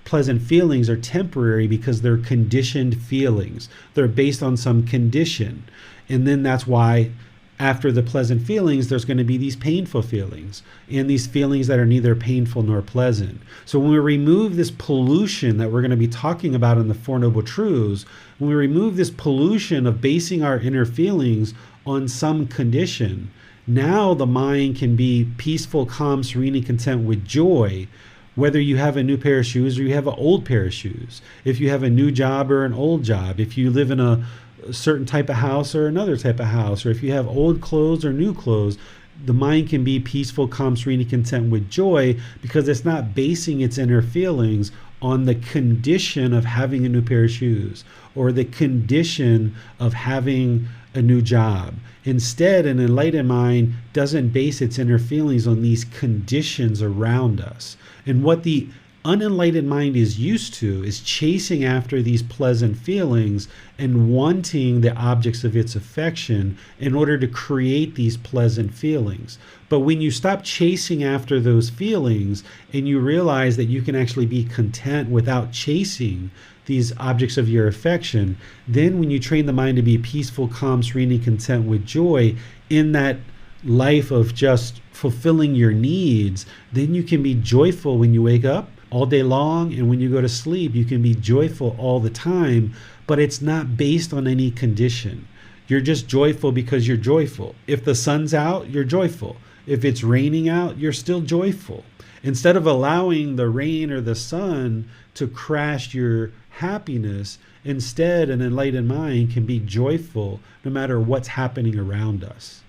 pleasant feelings are temporary, because they're conditioned feelings. They're based on some condition. And then that's why after the pleasant feelings, there's going to be these painful feelings, and these feelings that are neither painful nor pleasant. So when we remove this pollution that we're going to be talking about in the Four Noble Truths, when we remove this pollution of basing our inner feelings on some condition, now the mind can be peaceful, calm, serene, and content with joy, whether you have a new pair of shoes or you have an old pair of shoes, if you have a new job or an old job, if you live in a certain type of house or another type of house, or if you have old clothes or new clothes, the mind can be peaceful, calm, serene, and content with joy, because it's not basing its inner feelings on the condition of having a new pair of shoes or the condition of having a new job. Instead, an enlightened mind doesn't base its inner feelings on these conditions around us. And what the unenlightened mind is used to is chasing after these pleasant feelings and wanting the objects of its affection in order to create these pleasant feelings. But when you stop chasing after those feelings and you realize that you can actually be content without chasing these objects of your affection, then when you train the mind to be peaceful, calm, serene, and content with joy in that life of just fulfilling your needs, then you can be joyful when you wake up all day long, and when you go to sleep, you can be joyful all the time, but it's not based on any condition. You're just joyful because you're joyful. If the sun's out, you're joyful. If it's raining out, you're still joyful. Instead of allowing the rain or the sun to crash your happiness, instead an enlightened mind can be joyful no matter what's happening around us.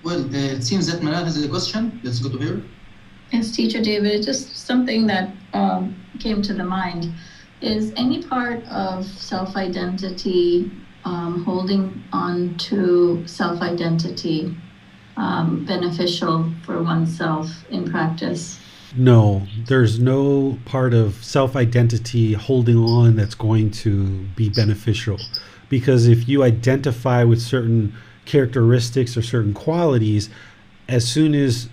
Well, it seems that Manal has a question. Let's go to her. Yes, Teacher David, just something that came to the mind. Is any part of self-identity, holding on to self-identity, beneficial for oneself in practice? No, there's no part of self-identity holding on that's going to be beneficial. Because if you identify with certain characteristics or certain qualities, as soon as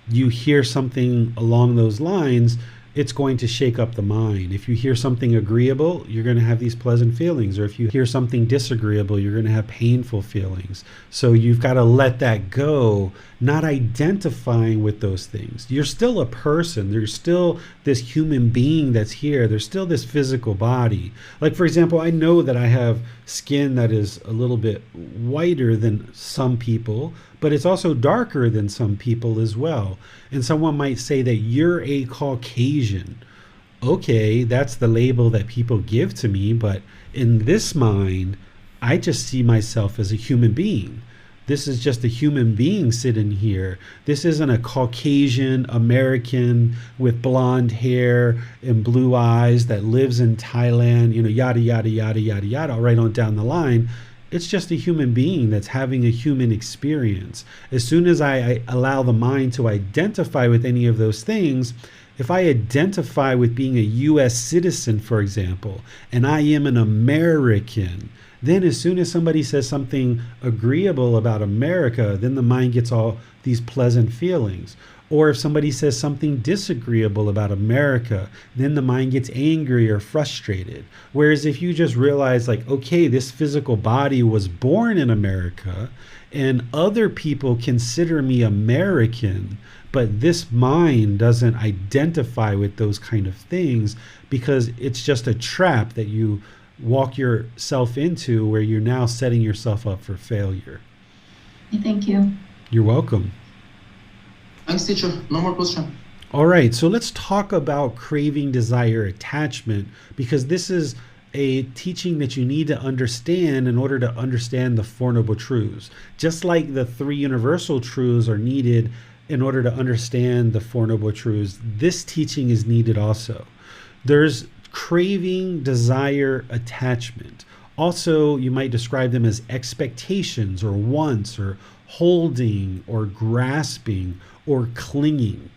you hear something along those lines, it's going to shake up the mind. If you hear something agreeable, you're going to have these pleasant feelings. Or if you hear something disagreeable, you're going to have painful feelings. So you've got to let that go, not identifying with those things. You're still a person. There's still this human being that's here. There's still this physical body. Like, for example, I know that I have skin that is a little bit whiter than some people, but it's also darker than some people as well. And someone might say that you're a Caucasian. Okay, that's the label that people give to me, but in this mind, I just see myself as a human being. This is just a human being sitting here. This isn't a Caucasian American with blonde hair and blue eyes that lives in Thailand, yada, yada, yada, yada, yada, right on down the line. It's just a human being that's having a human experience. As soon as I allow the mind to identify with any of those things, if I identify with being a U.S. citizen, for example, and I am an American, then as soon as somebody says something agreeable about America, then the mind gets all these pleasant feelings. Or if somebody says something disagreeable about America, then the mind gets angry or frustrated. Whereas if you just realize, like, okay, this physical body was born in America and other people consider me American, but this mind doesn't identify with those kind of things because it's just a trap that you walk yourself into where you're now setting yourself up for failure. Thank you. You're welcome. Thanks, teacher. No more question. All right, so let's talk about craving, desire, attachment, because this is a teaching that you need to understand in order to understand the Four Noble Truths. Just like the three universal truths are needed in order to understand the Four Noble Truths, this teaching is needed also. There's craving, desire, attachment. Also, you might describe them as expectations or wants or holding or grasping or clinging.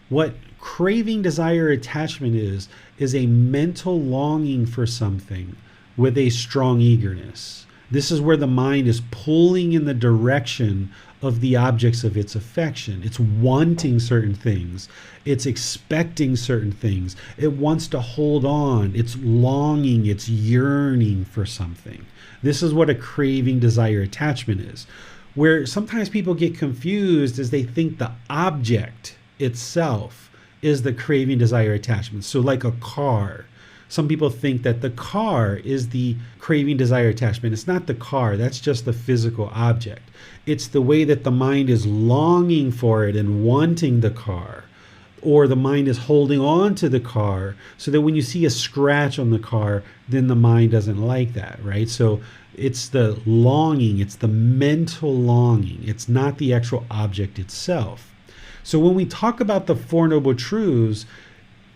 What craving, desire, attachment is a mental longing for something with a strong eagerness. This is where the mind is pulling in the direction of the objects of its affection. It's wanting certain things. It's expecting certain things. It wants to hold on. It's longing. It's yearning for something. This is what a craving, desire, attachment is. Where sometimes people get confused is they think the object itself is the craving, desire, attachment. So like a car. Some people think that the car is the craving, desire, attachment. It's not the car. That's just the physical object. It's the way that the mind is longing for it and wanting the car. Or the mind is holding on to the car so that when you see a scratch on the car, then the mind doesn't like that, right? So it's the longing. It's the mental longing. It's not the actual object itself. So when we talk about the Four Noble Truths,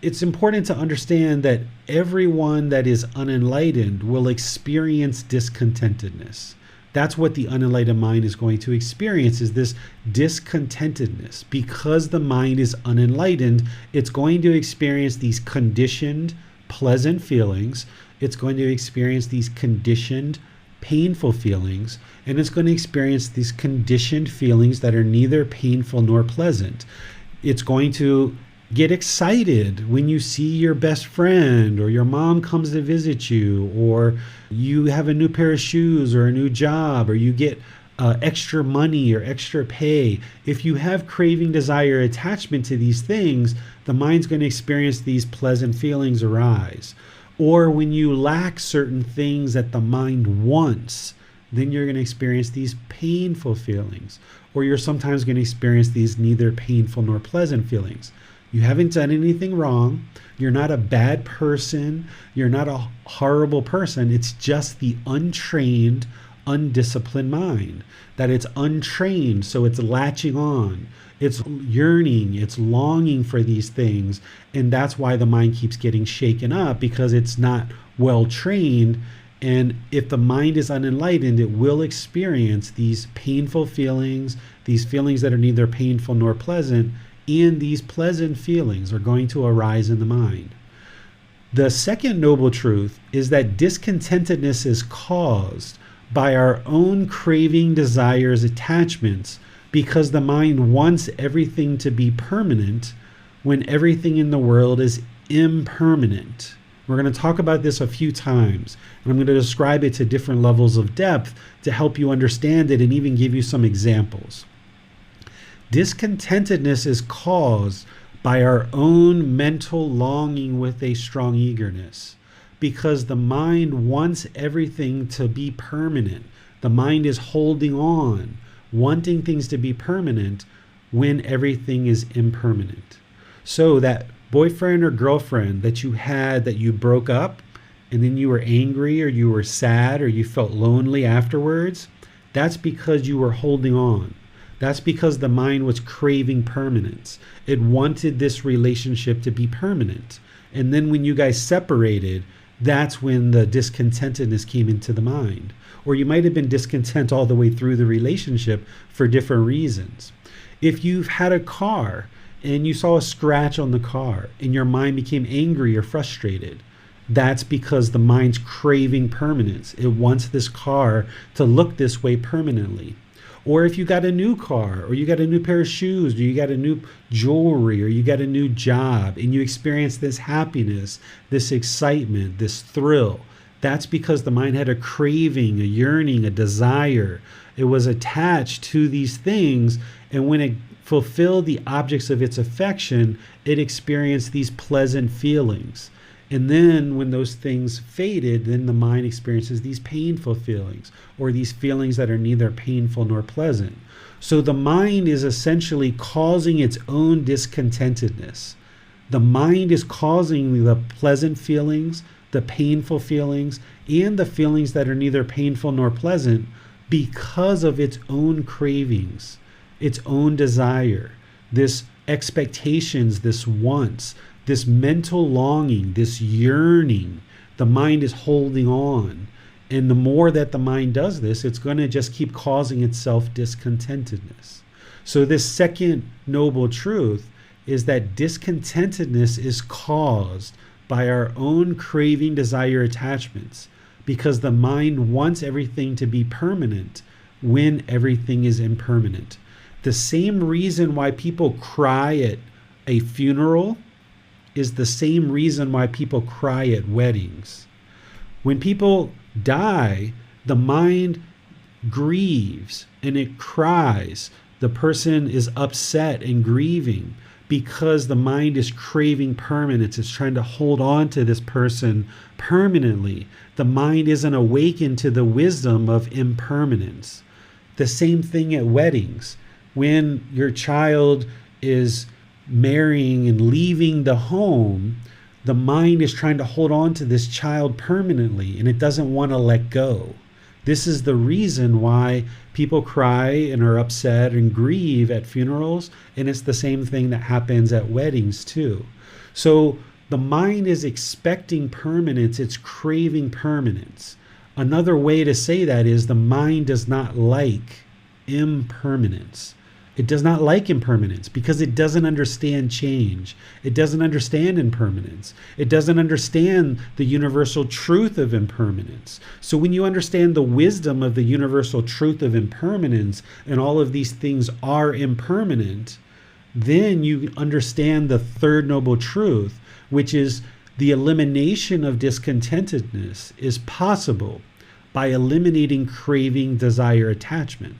it's important to understand that everyone that is unenlightened will experience discontentedness. That's what the unenlightened mind is going to experience, is this discontentedness. Because the mind is unenlightened, it's going to experience these conditioned, pleasant feelings. It's going to experience these conditioned, painful feelings, and it's going to experience these conditioned feelings that are neither painful nor pleasant. It's going to get excited when you see your best friend or your mom comes to visit you, or you have a new pair of shoes or a new job, or you get extra money or extra pay. If you have craving, desire, attachment to these things, the mind's going to experience these pleasant feelings arise. Or when you lack certain things that the mind wants, then you're going to experience these painful feelings. Or you're sometimes going to experience these neither painful nor pleasant feelings. You haven't done anything wrong. You're not a bad person. You're not a horrible person. It's just the untrained, undisciplined mind. That it's untrained, so it's latching on. It's yearning, it's longing for these things. And that's why the mind keeps getting shaken up, because it's not well trained. And if the mind is unenlightened, it will experience these painful feelings, these feelings that are neither painful nor pleasant, and these pleasant feelings are going to arise in the mind. The second noble truth is that discontentedness is caused by our own craving, desires, attachments, because the mind wants everything to be permanent when everything in the world is impermanent. We're going to talk about this a few times, and I'm going to describe it to different levels of depth to help you understand it and even give you some examples. Discontentedness is caused by our own mental longing with a strong eagerness, because the mind wants everything to be permanent. The mind is holding on, wanting things to be permanent when everything is impermanent. So that boyfriend or girlfriend that you had that you broke up, and then you were angry or you were sad or you felt lonely afterwards, that's because you were holding on. That's because the mind was craving permanence. It wanted this relationship to be permanent. And then when you guys separated, that's when the discontentedness came into the mind. Or you might have been discontent all the way through the relationship for different reasons. If you've had a car and you saw a scratch on the car and your mind became angry or frustrated, that's because the mind's craving permanence. It wants this car to look this way permanently. Or if you got a new car, or you got a new pair of shoes, or you got a new jewelry, or you got a new job, and you experience this happiness, this excitement, this thrill, that's because the mind had a craving, a yearning, a desire. It was attached to these things, and when it fulfilled the objects of its affection, it experienced these pleasant feelings. And then when those things faded, then the mind experiences these painful feelings, or these feelings that are neither painful nor pleasant. So the mind is essentially causing its own discontentedness. The mind is causing the pleasant feelings, the painful feelings, and the feelings that are neither painful nor pleasant because of its own cravings, its own desire, this expectations, this wants, this mental longing, this yearning. The mind is holding on. And the more that the mind does this, it's going to just keep causing itself discontentedness. So this second noble truth is that discontentedness is caused by our own craving, desire, attachments, because the mind wants everything to be permanent when everything is impermanent. The same reason why people cry at a funeral is the same reason why people cry at weddings. When people die, the mind grieves and it cries. The person is upset and grieving because the mind is craving permanence. It's trying to hold on to this person permanently. The mind isn't awakened to the wisdom of impermanence. The same thing at weddings. When your child is marrying and leaving the home, the mind is trying to hold on to this child permanently, and it doesn't want to let go. This is the reason why people cry and are upset and grieve at funerals, and it's the same thing that happens at weddings too. So the mind is expecting permanence, it's craving permanence. Another way to say that is the mind does not like impermanence. It does not like impermanence because it doesn't understand change. It doesn't understand impermanence. It doesn't understand the universal truth of impermanence. So when you understand the wisdom of the universal truth of impermanence, and all of these things are impermanent, then you understand the third noble truth, which is the elimination of discontentedness is possible by eliminating craving, desire, attachment.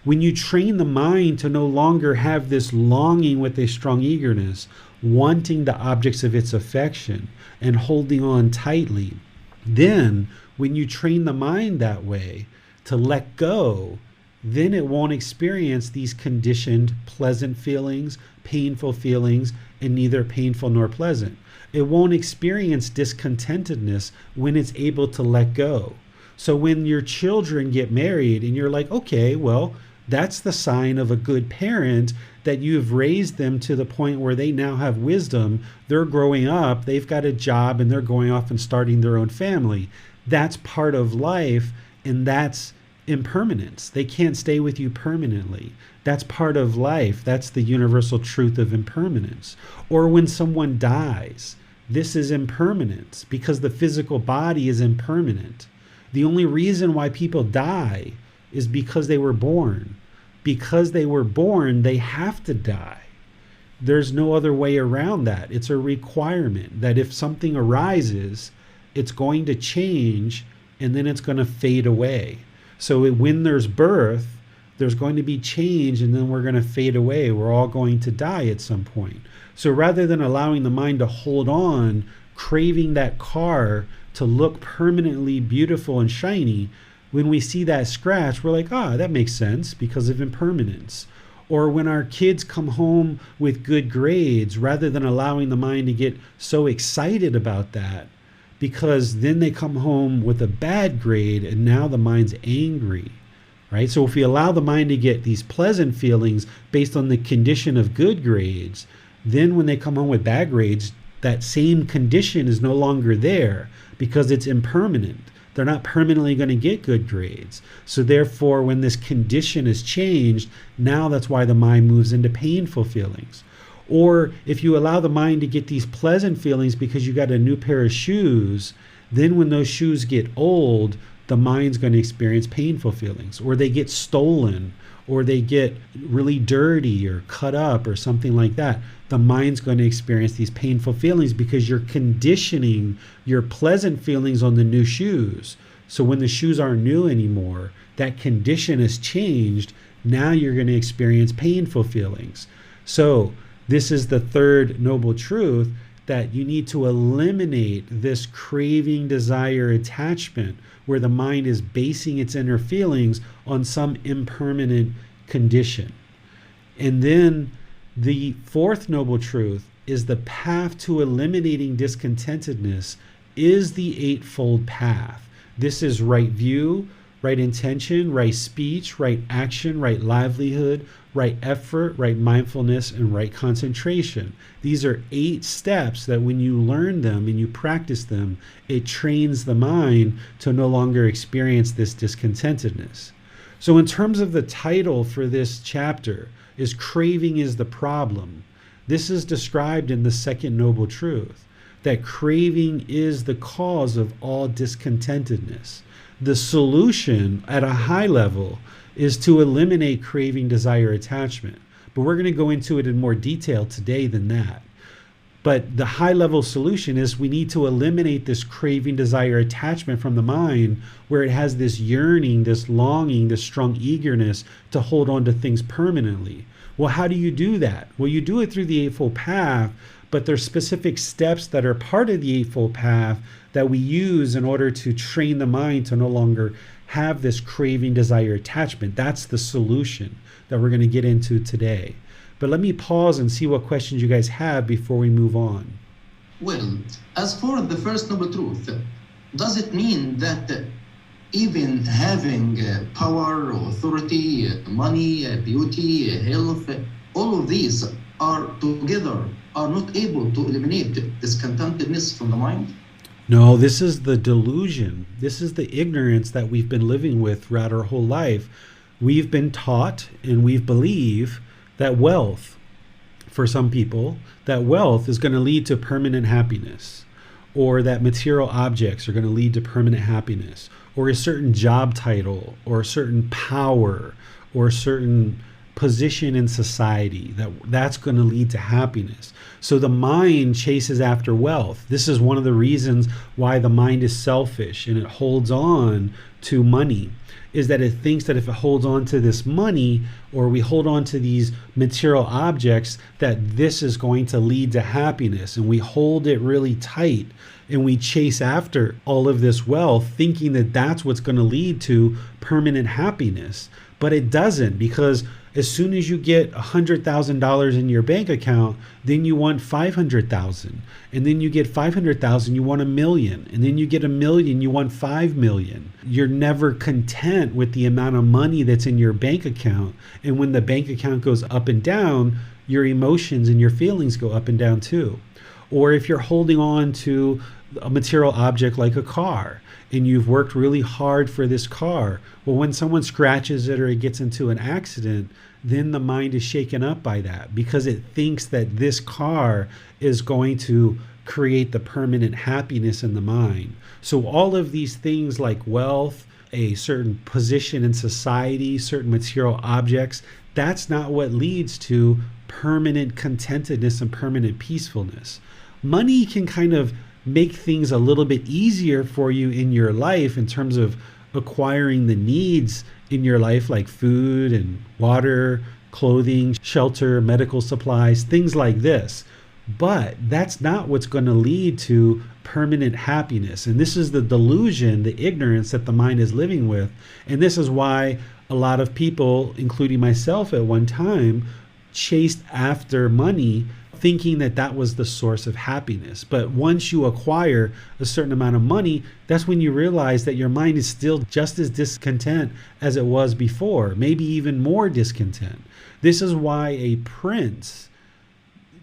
When you train the mind to no longer have this longing with a strong eagerness, wanting the objects of its affection and holding on tightly, then when you train the mind that way to let go, then it won't experience these conditioned pleasant feelings, painful feelings, and neither painful nor pleasant. It won't experience discontentedness when it's able to let go. So when your children get married and you're like, okay, well, that's the sign of a good parent, that you've raised them to the point where they now have wisdom. They're growing up, they've got a job, and they're going off and starting their own family. That's part of life, and that's impermanence. They can't stay with you permanently. That's part of life. That's the universal truth of impermanence. Or when someone dies, this is impermanence because the physical body is impermanent. The only reason why people die is because they were born. Because they were born, they have to die. There's no other way around that. It's a requirement that if something arises, it's going to change and then it's going to fade away. So when there's birth, there's going to be change and then we're going to fade away. We're all going to die at some point. So rather than allowing the mind to hold on, craving that car to look permanently beautiful and shiny, when we see that scratch, we're like, that makes sense because of impermanence. Or when our kids come home with good grades, rather than allowing the mind to get so excited about that, because then they come home with a bad grade and now the mind's angry, right? So if we allow the mind to get these pleasant feelings based on the condition of good grades, then when they come home with bad grades, that same condition is no longer there because it's impermanent. They're not permanently going to get good grades. So therefore, when this condition is changed, now that's why the mind moves into painful feelings. Or if you allow the mind to get these pleasant feelings because you got a new pair of shoes, then when those shoes get old, the mind's going to experience painful feelings. Or they get stolen, or they get really dirty or cut up or something like that. The mind's going to experience these painful feelings because you're conditioning your pleasant feelings on the new shoes. So when the shoes aren't new anymore, that condition has changed. Now you're going to experience painful feelings. So this is the third noble truth, that you need to eliminate this craving, desire, attachment, where the mind is basing its inner feelings on some impermanent condition. And then the fourth noble truth is the path to eliminating discontentedness is the eightfold path. This is right view, right intention, right speech, right action, right livelihood, right effort, right mindfulness, and right concentration. These are 8 steps that when you learn them and you practice them, it trains the mind to no longer experience this discontentedness. So in terms of the title for this chapter is Craving is the Problem. This is described in the second noble truth, that craving is the cause of all discontentedness. The solution at a high level is to eliminate craving, desire, attachment. But we're going to go into it in more detail today than that. But the high level solution is we need to eliminate this craving, desire, attachment from the mind, where it has this yearning, this longing, this strong eagerness to hold on to things permanently. Well, how do you do that? Well, you do it through the Eightfold Path, but there's specific steps that are part of the Eightfold Path that we use in order to train the mind to no longer have this craving, desire, attachment. That's the solution that we're going to get into today. But let me pause and see what questions you guys have before we move on. Well, as for the first noble truth, does it mean that even having power, authority, money, beauty, health, all of these are together are not able to eliminate discontentedness from the mind? No, this is the delusion. This is the ignorance that we've been living with throughout our whole life. We've been taught and we believe that wealth, for some people, that wealth is going to lead to permanent happiness, or that material objects are going to lead to permanent happiness, or a certain job title, or a certain power, or a certain position in society, that's going to lead to happiness. So the mind chases after wealth. This is one of the reasons why the mind is selfish and it holds on to money. is that it thinks that if it holds on to this money, or we hold on to these material objects, that this is going to lead to happiness, and we hold it really tight and we chase after all of this wealth thinking that that's what's going to lead to permanent happiness. But it doesn't, because as soon as you get $100,000 in your bank account, then you want 500,000, and then you get 500,000, you want 1 million, and then you get 1 million, you want 5 million. You're never content with the amount of money that's in your bank account. And when the bank account goes up and down, your emotions and your feelings go up and down too. Or if you're holding on to a material object like a car, and you've worked really hard for this car, well, when someone scratches it or it gets into an accident, then the mind is shaken up by that, because it thinks that this car is going to create the permanent happiness in the mind. So all of these things like wealth, a certain position in society, certain material objects, that's not what leads to permanent contentedness and permanent peacefulness. Money can kind of make things a little bit easier for you in your life in terms of acquiring the needs in your life, like food and water, clothing, shelter, medical supplies, things like this. But that's not what's going to lead to permanent happiness. And this is the delusion, the ignorance that the mind is living with. And this is why a lot of people, including myself at one time, chased after money, thinking that that was the source of happiness. But once you acquire a certain amount of money, that's when you realize that your mind is still just as discontent as it was before, maybe even more discontent. This is why a prince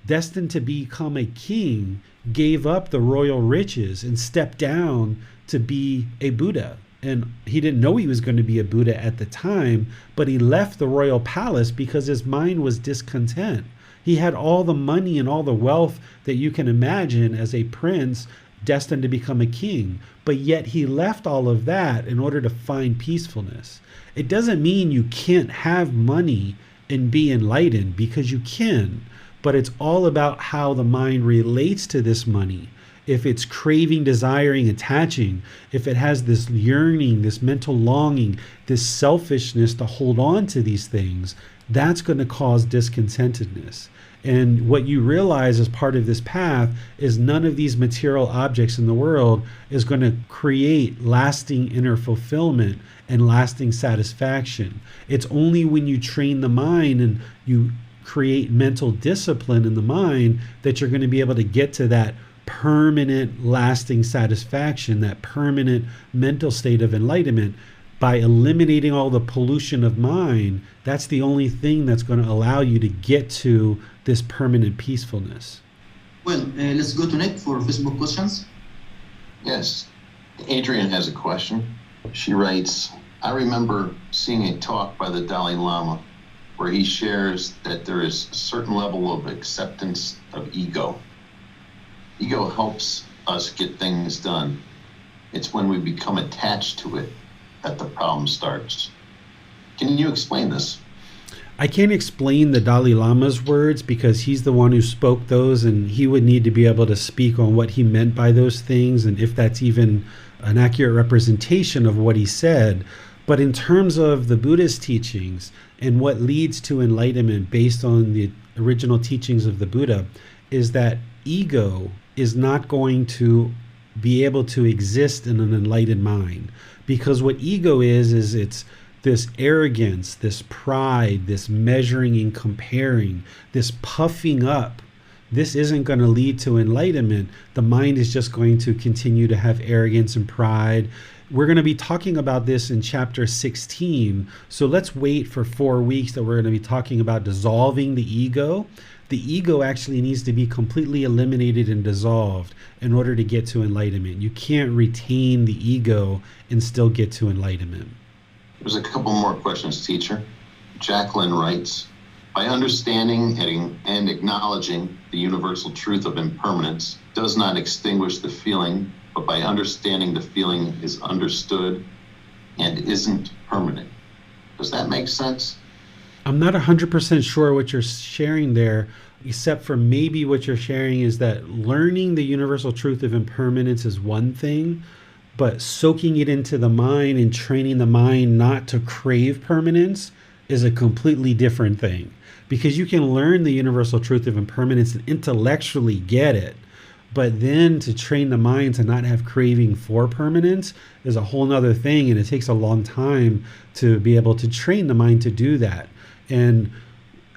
destined to become a king gave up the royal riches and stepped down to be a Buddha. And he didn't know he was going to be a Buddha at the time, but he left the royal palace because his mind was discontent. He had all the money and all the wealth that you can imagine as a prince destined to become a king, but yet he left all of that in order to find peacefulness. It doesn't mean you can't have money and be enlightened, because you can, but it's all about how the mind relates to this money. If it's craving, desiring, attaching, if it has this yearning, this mental longing, this selfishness to hold on to these things, that's going to cause discontentedness. And what you realize as part of this path is none of these material objects in the world is going to create lasting inner fulfillment and lasting satisfaction. It's only when you train the mind and you create mental discipline in the mind that you're going to be able to get to that permanent, lasting satisfaction, that permanent mental state of enlightenment. By eliminating all the pollution of mind, that's the only thing that's going to allow you to get to this permanent peacefulness. Well, let's go to Nick for Facebook questions. Yes. Adrian has a question. She writes, I remember seeing a talk by the Dalai Lama where he shares that there is a certain level of acceptance of ego. Ego helps us get things done. It's when we become attached to it that the problem starts. Can you explain this? I can't explain the Dalai Lama's words because he's the one who spoke those, and he would need to be able to speak on what he meant by those things and if that's even an accurate representation of what he said. But in terms of the Buddhist teachings and what leads to enlightenment based on the original teachings of the Buddha, is that ego is not going to be able to exist in an enlightened mind. Because what ego is it's this arrogance, this pride, this measuring and comparing, this puffing up. This isn't going to lead to enlightenment. The mind is just going to continue to have arrogance and pride. We're going to be talking about this in chapter 16. So let's wait for 4 weeks that we're going to be talking about dissolving the ego. The ego actually needs to be completely eliminated and dissolved in order to get to enlightenment. You can't retain the ego and still get to enlightenment. There's a couple more questions, teacher. Jacqueline writes, by understanding and acknowledging the universal truth of impermanence does not extinguish the feeling, but by understanding the feeling is understood and isn't permanent. Does that make sense? I'm not 100% sure what you're sharing there, except for maybe what you're sharing is that learning the universal truth of impermanence is one thing, but soaking it into the mind and training the mind not to crave permanence is a completely different thing. Because you can learn the universal truth of impermanence and intellectually get it, but then to train the mind to not have craving for permanence is a whole nother thing, and it takes a long time to be able to train the mind to do that. And in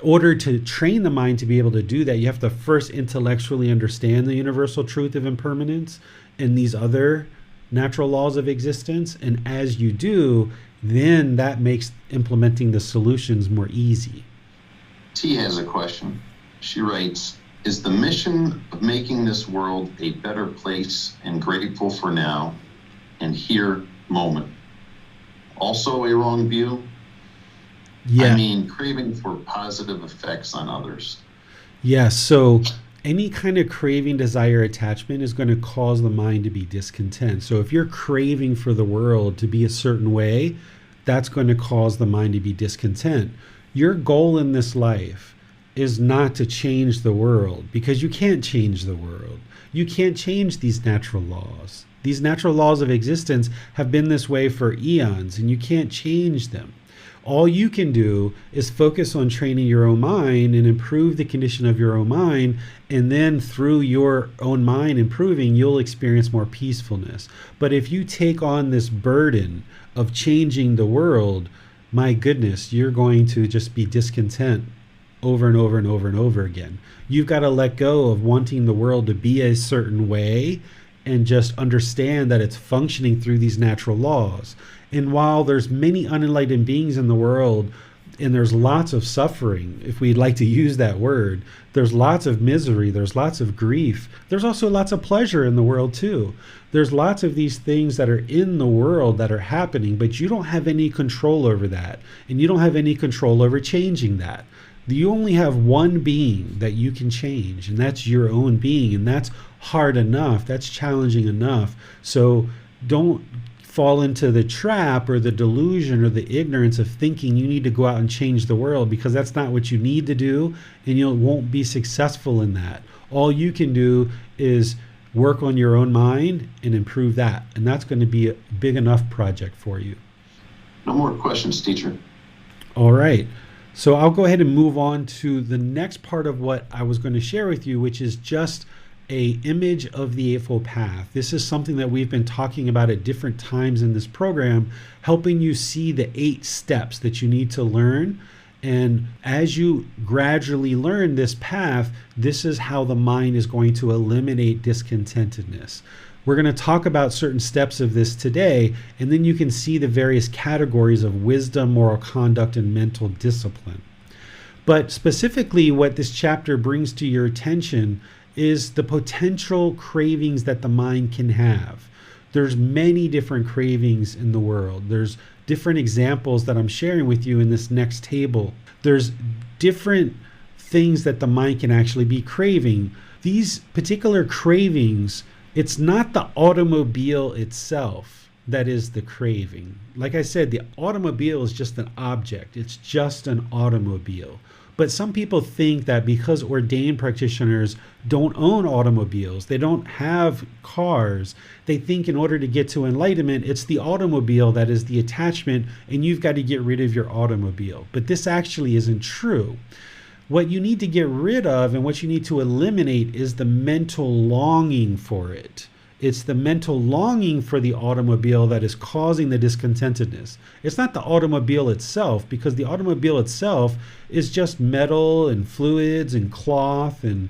order to train the mind to be able to do that, you have to first intellectually understand the universal truth of impermanence and these other natural laws of existence. And as you do, then that makes implementing the solutions more easy. T has a question. She writes, is the mission of making this world a better place and grateful for now and here moment also a wrong view? Yeah. I mean, craving for positive effects on others. Yeah, so any kind of craving, desire, attachment is going to cause the mind to be discontent. So if you're craving for the world to be a certain way, that's going to cause the mind to be discontent. Your goal in this life is not to change the world, because you can't change the world. You can't change these natural laws. These natural laws of existence have been this way for eons, and you can't change them. All you can do is focus on training your own mind and improve the condition of your own mind. And then through your own mind improving, you'll experience more peacefulness. But if you take on this burden of changing the world, my goodness, you're going to just be discontent over and over and over and over again. You've got to let go of wanting the world to be a certain way and just understand that it's functioning through these natural laws. And while there's many unenlightened beings in the world, and there's lots of suffering, if we'd like to use that word, there's lots of misery, there's lots of grief, there's also lots of pleasure in the world too. There's lots of these things that are in the world that are happening, but you don't have any control over that, and you don't have any control over changing that. You only have one being that you can change, and that's your own being, and that's hard enough, that's challenging enough. So don't fall into the trap or the delusion or the ignorance of thinking you need to go out and change the world, because that's not what you need to do, and you won't be successful in that. All you can do is work on your own mind and improve that, and that's going to be a big enough project for you. No more questions, teacher. All right. So I'll go ahead and move on to the next part of what I was going to share with you, which is just an image of the Eightfold Path. This is something that we've been talking about at different times in this program, helping you see the 8 steps that you need to learn. And as you gradually learn this path, this is how the mind is going to eliminate discontentedness. We're going to talk about certain steps of this today, and then you can see the various categories of wisdom, moral conduct, and mental discipline. But specifically, what this chapter brings to your attention is the potential cravings that the mind can have. There's many different cravings in the world. There's different examples that I'm sharing with you in this next table. There's different things that the mind can actually be craving. These particular cravings, it's not the automobile itself that is the craving. Like I said, the automobile is just an object. It's just an automobile. But some people think that because ordained practitioners don't own automobiles, they don't have cars, they think in order to get to enlightenment, it's the automobile that is the attachment, and you've got to get rid of your automobile. But this actually isn't true. What you need to get rid of and what you need to eliminate is the mental longing for it. It's the mental longing for the automobile that is causing the discontentedness. It's not the automobile itself, because the automobile itself is just metal and fluids and cloth and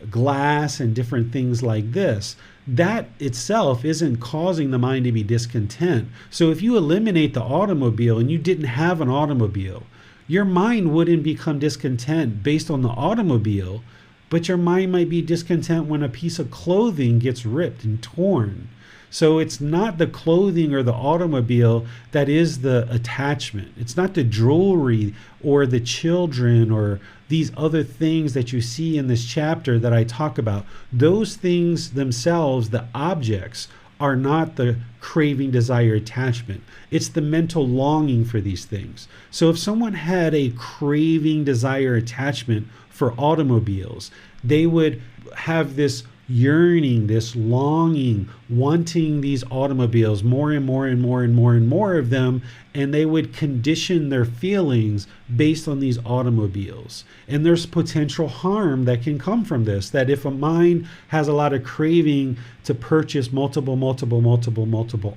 glass and different things like this. That itself isn't causing the mind to be discontent. So if you eliminate the automobile and you didn't have an automobile, your mind wouldn't become discontent based on the automobile, but your mind might be discontent when a piece of clothing gets ripped and torn. So it's not the clothing or the automobile that is the attachment. It's not the jewelry or the children or these other things that you see in this chapter that I talk about. Those things themselves, the objects, are not the craving, desire, attachment. It's the mental longing for these things. So if someone had a craving, desire, attachment for automobiles, they would have this yearning, this longing, wanting these automobiles, more and more and more and more and more of them, and they would condition their feelings based on these automobiles. And there's potential harm that can come from this, that if a mind has a lot of craving to purchase multiple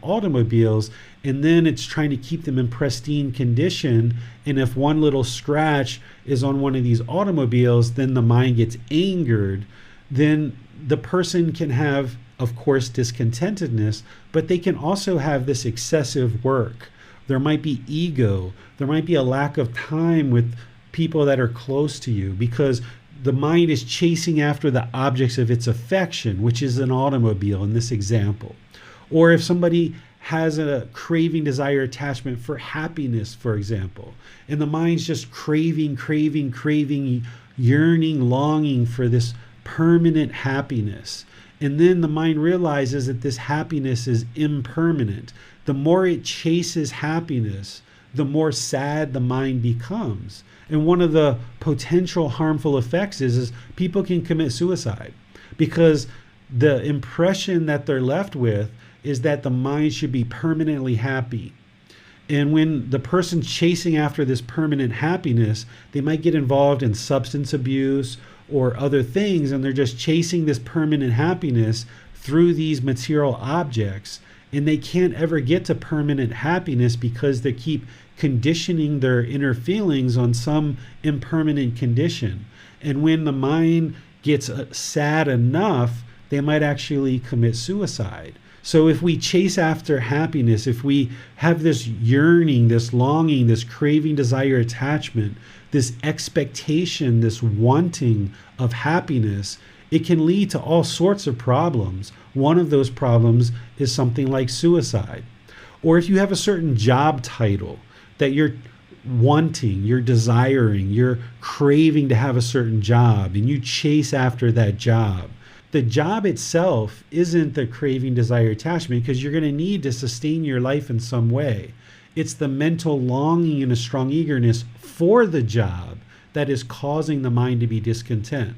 automobiles, and then it's trying to keep them in pristine condition, and if one little scratch is on one of these automobiles, then the mind gets angered, then the person can have, of course, discontentedness, but they can also have this excessive work. There might be ego. There might be a lack of time with people that are close to you, because the mind is chasing after the objects of its affection, which is an automobile in this example. Or if somebody has a craving, desire, attachment for happiness, for example, and the mind's just craving, yearning, longing for this permanent happiness. And then the mind realizes that this happiness is impermanent. The more it chases happiness, the more sad the mind becomes. And one of the potential harmful effects is people can commit suicide, because the impression that they're left with is that the mind should be permanently happy. And when the person's chasing after this permanent happiness, they might get involved in substance abuse or other things, and they're just chasing this permanent happiness through these material objects, and they can't ever get to permanent happiness because they keep conditioning their inner feelings on some impermanent condition. And when the mind gets sad enough, they might actually commit suicide. So if we chase after happiness, if we have this yearning, this longing, this craving, desire, attachment, this expectation, this wanting of happiness, it can lead to all sorts of problems. One of those problems is something like suicide. Or if you have a certain job title that you're wanting, you're desiring, you're craving to have a certain job, and you chase after that job. The job itself isn't the craving, desire, attachment, because you're going to need to sustain your life in some way. It's the mental longing and a strong eagerness for the job that is causing the mind to be discontent.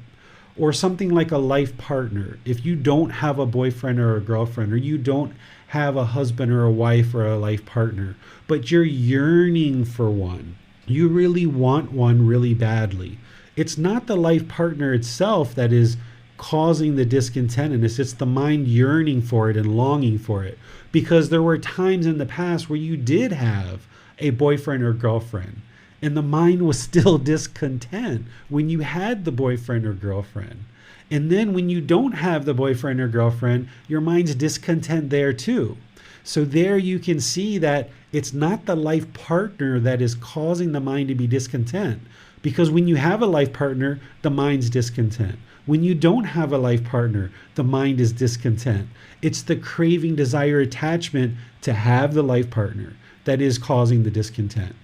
Or something like a life partner. If you don't have a boyfriend or a girlfriend, or you don't have a husband or a wife or a life partner, but you're yearning for one, you really want one really badly, it's not the life partner itself that is causing the discontentedness. It's the mind yearning for it and longing for it. Because there were times in the past where you did have a boyfriend or girlfriend, and the mind was still discontent when you had the boyfriend or girlfriend. And then when you don't have the boyfriend or girlfriend, your mind's discontent there too. So there you can see that it's not the life partner that is causing the mind to be discontent. Because when you have a life partner, the mind's discontent. When you don't have a life partner, the mind is discontent. It's the craving, desire, attachment to have the life partner that is causing the discontent.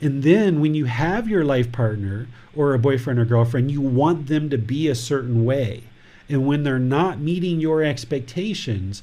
And then when you have your life partner or a boyfriend or girlfriend, you want them to be a certain way. And when they're not meeting your expectations,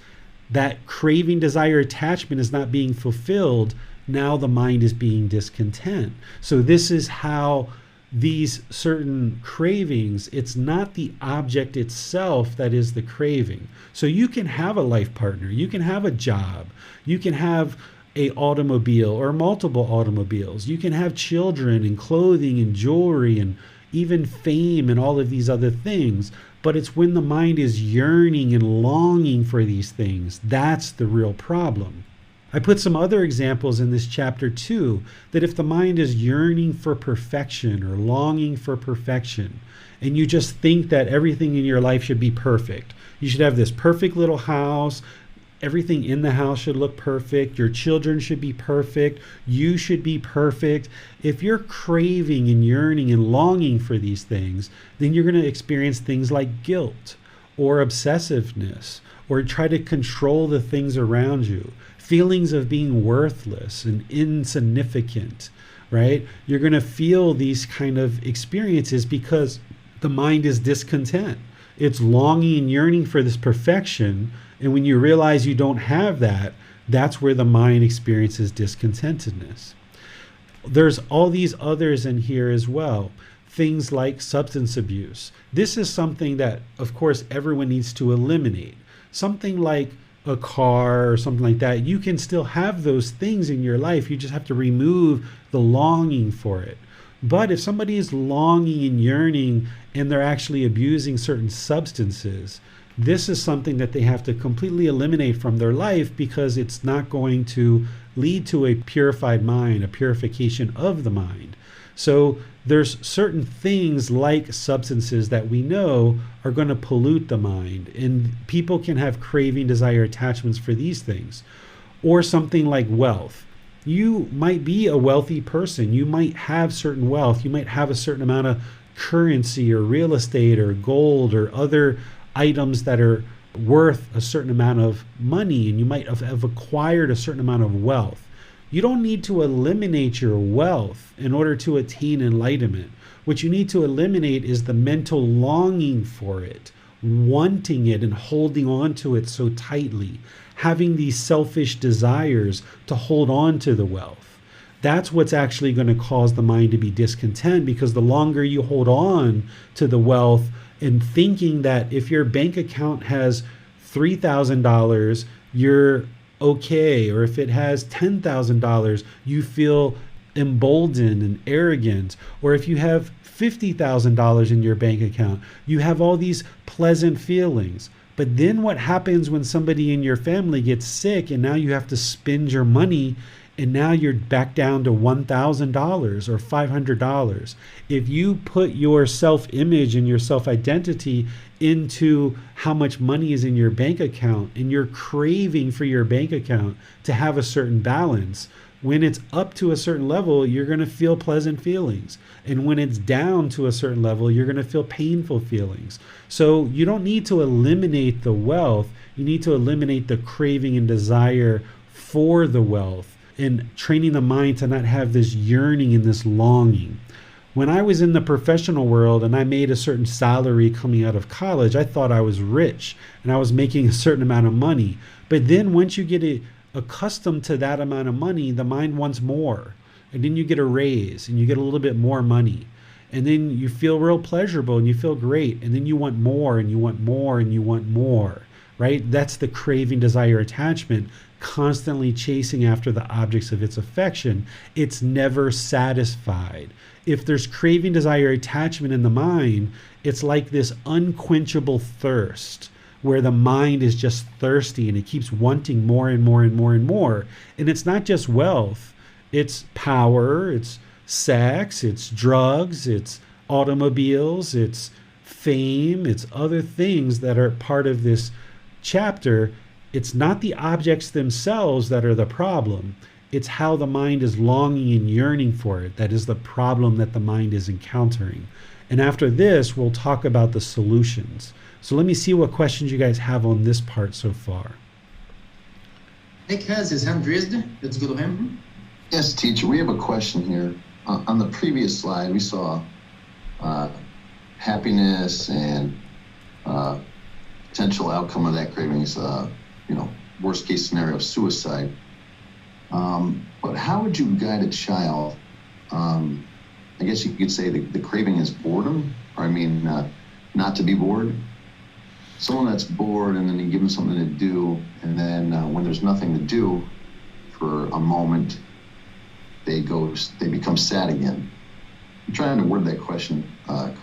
that craving, desire, attachment is not being fulfilled. Now the mind is being discontent. So this is how these certain cravings, it's not the object itself that is the craving. So you can have a life partner, you can have a job, you can have a automobile or multiple automobiles, you can have children and clothing and jewelry and even fame and all of these other things. But it's when the mind is yearning and longing for these things, that's the real problem. I put some other examples in this chapter too, that if the mind is yearning for perfection or longing for perfection, and you just think that everything in your life should be perfect, you should have this perfect little house, everything in the house should look perfect, your children should be perfect, you should be perfect. If you're craving and yearning and longing for these things, then you're going to experience things like guilt or obsessiveness, or try to control the things around you. Feelings of being worthless and insignificant, right? You're going to feel these kind of experiences because the mind is discontent. It's longing and yearning for this perfection. And when you realize you don't have that, that's where the mind experiences discontentedness. There's all these others in here as well. things like substance abuse. This is something that, of course, everyone needs to eliminate. Something like a car or something like that, you can still have those things in your life. You just have to remove the longing for it. But if somebody is longing and yearning and they're actually abusing certain substances, this is something that they have to completely eliminate from their life, because it's not going to lead to a purified mind, a purification of the mind. So there's certain things like substances that we know are going to pollute the mind, and people can have craving, desire, attachments for these things. Or something like wealth. You might be a wealthy person. You might have certain wealth. You might have a certain amount of currency or real estate or gold or other items that are worth a certain amount of money, and you might have acquired a certain amount of wealth. You don't need to eliminate your wealth in order to attain enlightenment. What you need to eliminate is the mental longing for it, wanting it and holding on to it so tightly, having these selfish desires to hold on to the wealth. That's what's actually going to cause the mind to be discontent, because the longer you hold on to the wealth and thinking that if your bank account has $3,000, you're okay, or if it has $10,000, you feel emboldened and arrogant, or if you have $50,000 in your bank account, you have all these pleasant feelings. But then what happens when somebody in your family gets sick and now you have to spend your money, and now you're back down to $1,000 or $500? If you put your self-image and your self-identity into how much money is in your bank account, and you're craving for your bank account to have a certain balance, when it's up to a certain level, you're going to feel pleasant feelings. And when it's down to a certain level, you're going to feel painful feelings. So you don't need to eliminate the wealth. You need to eliminate the craving and desire for the wealth, and training the mind to not have this yearning and this longing. When I was in the professional world and I made a certain salary coming out of college, I thought I was rich and I was making a certain amount of money. But then once you get accustomed to that amount of money, the mind wants more. And then you get a raise and you get a little bit more money. And then you feel real pleasurable and you feel great. And then you want more and you want more and you want more, right? That's the craving, desire, attachment, constantly chasing after the objects of its affection. It's never satisfied. If there's craving, desire, attachment in the mind, it's like this unquenchable thirst where the mind is just thirsty and it keeps wanting more and more and more and more. And it's not just wealth, it's power, it's sex, it's drugs, it's automobiles, it's fame, it's other things that are part of this chapter. It's not the objects themselves that are the problem. It's how the mind is longing and yearning for it that is the problem that the mind is encountering. And after this, we'll talk about the solutions. So let me see what questions you guys have on this part so far. Nick has his hand raised. Let's go to him. Yes, teacher, we have a question here. On the previous slide, we saw happiness and potential outcome of that craving is, worst case scenario, suicide. But how would you guide a child? I guess you could say the craving is boredom, or not to be bored. Someone that's bored, and then you give them something to do, and then when there's nothing to do for a moment, they become sad again. I'm trying to word that question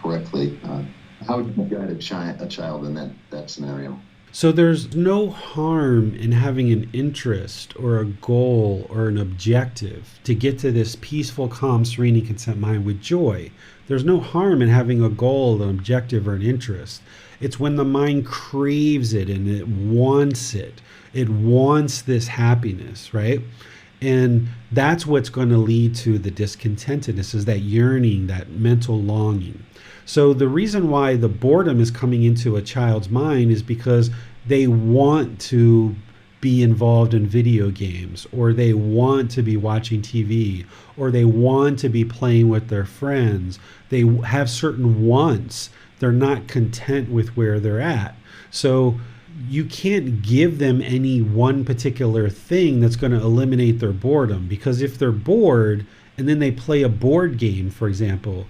correctly. How would you guide a child in that scenario? So there's no harm in having an interest or a goal or an objective to get to this peaceful, calm, serene, and content mind with joy. There's no harm in having a goal, an objective, or an interest. It's when the mind craves it and it wants it. It wants this happiness, right? And that's what's going to lead to the discontentedness, is that yearning, that mental longing. So the reason why the boredom is coming into a child's mind is because they want to be involved in video games, or they want to be watching TV, or they want to be playing with their friends. They have certain wants. They're not content with where they're at. So you can't give them any one particular thing that's going to eliminate their boredom, because if they're bored and then they play a board game, for example,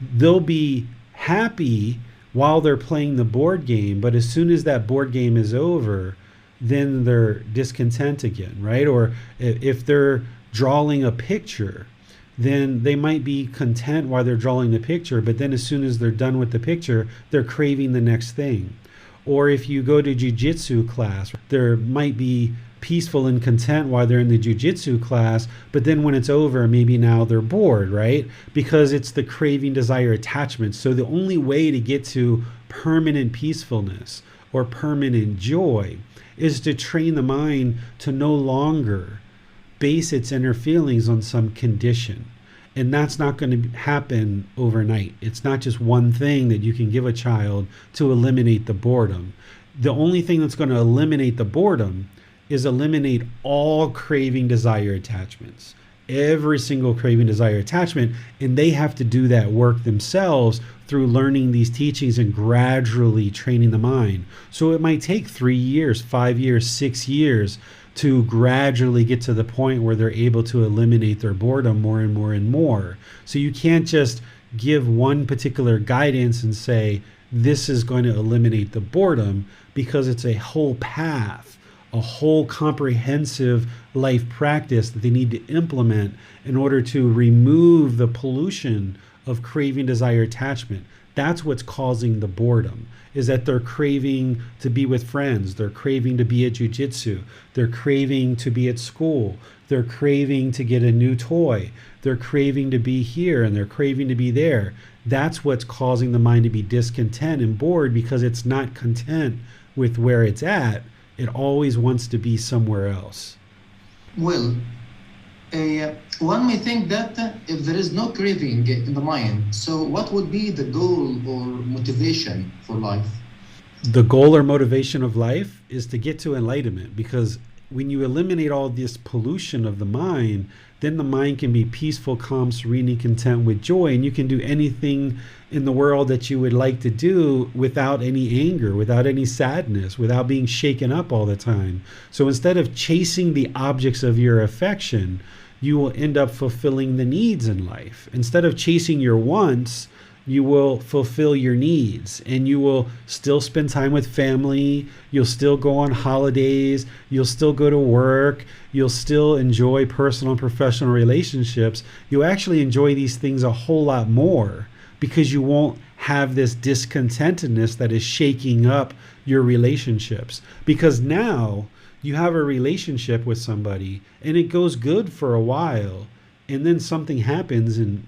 they'll be happy while they're playing the board game, but as soon as that board game is over, then they're discontent again, right? Or if they're drawing a picture, then they might be content while they're drawing the picture, but then as soon as they're done with the picture, they're craving the next thing. Or if you go to jiu-jitsu class, there might be peaceful and content while they're in the jiu-jitsu class, but then when it's over, maybe now they're bored, right? Because it's the craving, desire, attachment. So the only way to get to permanent peacefulness or permanent joy is to train the mind to no longer base its inner feelings on some condition. And that's not going to happen overnight. It's not just one thing that you can give a child to eliminate the boredom. The only thing that's going to eliminate the boredom is eliminate all craving, desire, attachments. Every single craving, desire, attachment. And they have to do that work themselves through learning these teachings and gradually training the mind. So it might take 3 years, 5 years, 6 years to gradually get to the point where they're able to eliminate their boredom more and more and more. So you can't just give one particular guidance and say, this is going to eliminate the boredom, because it's a whole path, a whole comprehensive life practice that they need to implement in order to remove the pollution of craving, desire, attachment. That's what's causing the boredom, is that they're craving to be with friends. They're craving to be at jiu-jitsu. They're craving to be at school. They're craving to get a new toy. They're craving to be here and they're craving to be there. That's what's causing the mind to be discontent and bored, because it's not content with where it's at. It always wants to be somewhere else. Well, one may think that if there is no craving in the mind, so what would be the goal or motivation for life? The goal or motivation of life is to get to enlightenment, because when you eliminate all this pollution of the mind, then the mind can be peaceful, calm, serene, and content with joy, and you can do anything in the world that you would like to do without any anger, without any sadness, without being shaken up all the time. So instead of chasing the objects of your affection, you will end up fulfilling the needs in life. Instead of chasing your wants, you will fulfill your needs, and you will still spend time with family. You'll still go on holidays. You'll still go to work. You'll still enjoy personal and professional relationships. You'll actually enjoy these things a whole lot more, because you won't have this discontentedness that is shaking up your relationships. Because now you have a relationship with somebody and it goes good for a while, and then something happens and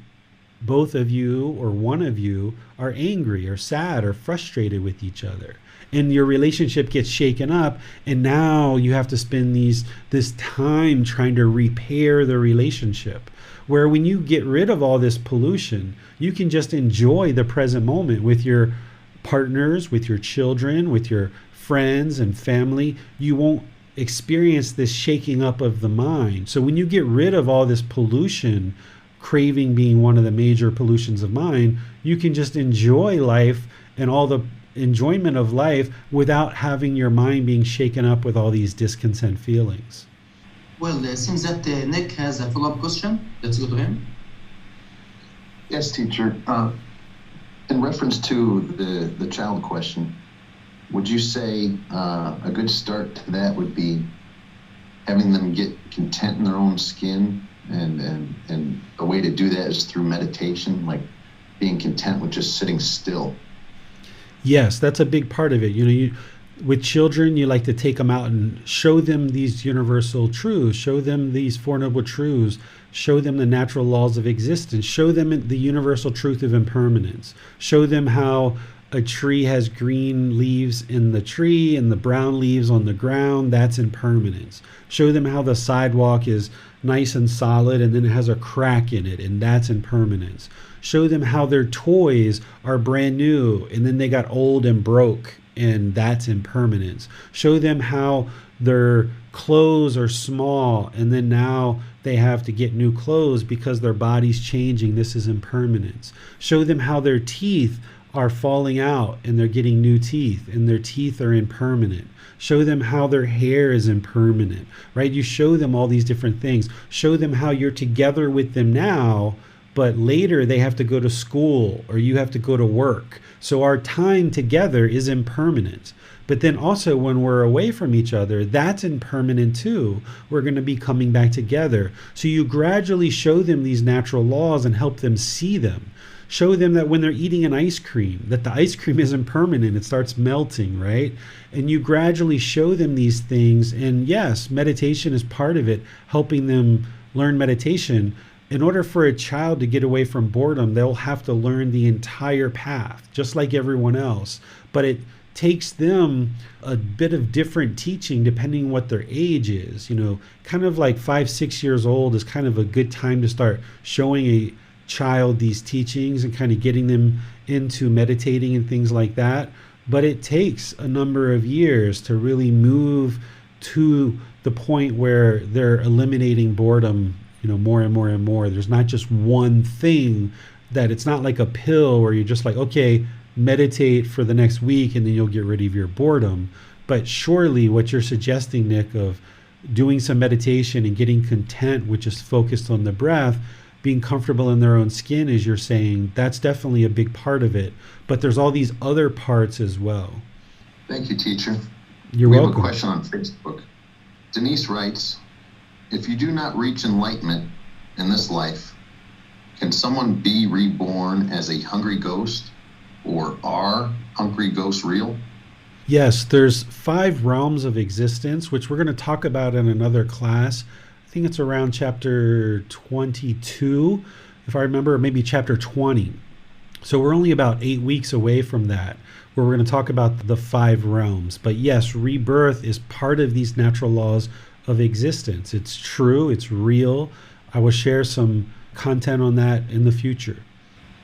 both of you or one of you are angry or sad or frustrated with each other, and your relationship gets shaken up, and now you have to spend this time trying to repair the relationship. Where when you get rid of all this pollution, you can just enjoy the present moment with your partners, with your children, with your friends and family. You won't experience this shaking up of the mind. So when you get rid of all this pollution, craving being one of the major pollutions of mind, you can just enjoy life and all the enjoyment of life without having your mind being shaken up with all these discontent feelings. Well, it seems that Nick has a follow-up question. Let's go to him. Yes, teacher. In reference to the child question, would you say a good start to that would be having them get content in their own skin, and a way to do that is through meditation, like being content with just sitting still? Yes, that's a big part of it. With children, you like to take them out and show them these universal truths, show them these Four Noble Truths, show them the natural laws of existence, show them the universal truth of impermanence, show them how a tree has green leaves in the tree and the brown leaves on the ground. That's impermanence. Show them how the sidewalk is nice and solid and then it has a crack in it, and that's impermanence. Show them how their toys are brand new and then they got old and broke, and that's impermanence. Show them how their clothes are small and then now they have to get new clothes because their body's changing. This is impermanence. Show them how their teeth are falling out and they're getting new teeth and their teeth are impermanent. Show them how their hair is impermanent, right? You show them all these different things. Show them how you're together with them now, but later they have to go to school or you have to go to work. So our time together is impermanent. But then also when we're away from each other, that's impermanent too. We're going to be coming back together. So you gradually show them these natural laws and help them see them. Show them that when they're eating an ice cream, that the ice cream isn't permanent, it starts melting, right? And you gradually show them these things. And yes, meditation is part of it, helping them learn meditation. In order for a child to get away from boredom, they'll have to learn the entire path, just like everyone else. But it takes them a bit of different teaching depending on what their age is. Kind of like 5-6 years old is kind of a good time to start showing a child these teachings and kind of getting them into meditating and things like that. But it takes a number of years to really move to the point where they're eliminating boredom, more and more and more. There's not just one thing, that it's not like a pill where you're just like, okay, meditate for the next week and then you'll get rid of your boredom. But surely what you're suggesting, Nick, of doing some meditation and getting content, which is focused on the breath, being comfortable in their own skin, as you're saying, that's definitely a big part of it. But there's all these other parts as well. Thank you, teacher. You're welcome. welcome. We have a question on Facebook. Denise writes, if you do not reach enlightenment in this life, can someone be reborn as a hungry ghost, or are hungry ghosts real? Yes, there's 5 realms of existence, which we're going to talk about in another class. I think it's around chapter 22, if I remember, or maybe chapter 20. So we're only about 8 weeks away from that, where we're going to talk about the 5 realms. But yes, rebirth is part of these natural laws of existence. It's true, it's real. I will share some content on that in the future.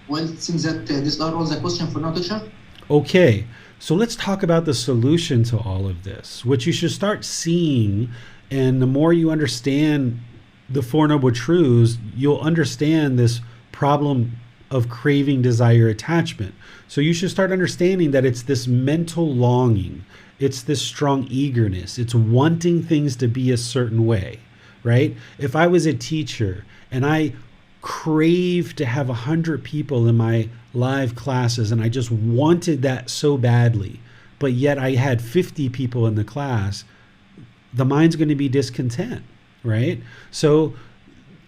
Well, it seems that this was a question for now, teacher. Okay, so let's talk about the solution to all of this, which you should start seeing. And the more you understand the Four Noble Truths, you'll understand this problem of craving, desire, attachment. So you should start understanding that it's this mental longing. It's this strong eagerness. It's wanting things to be a certain way, right? If I was a teacher and I craved to have 100 people in my live classes and I just wanted that so badly, but yet I had 50 people in the class, the mind's going to be discontent, right? So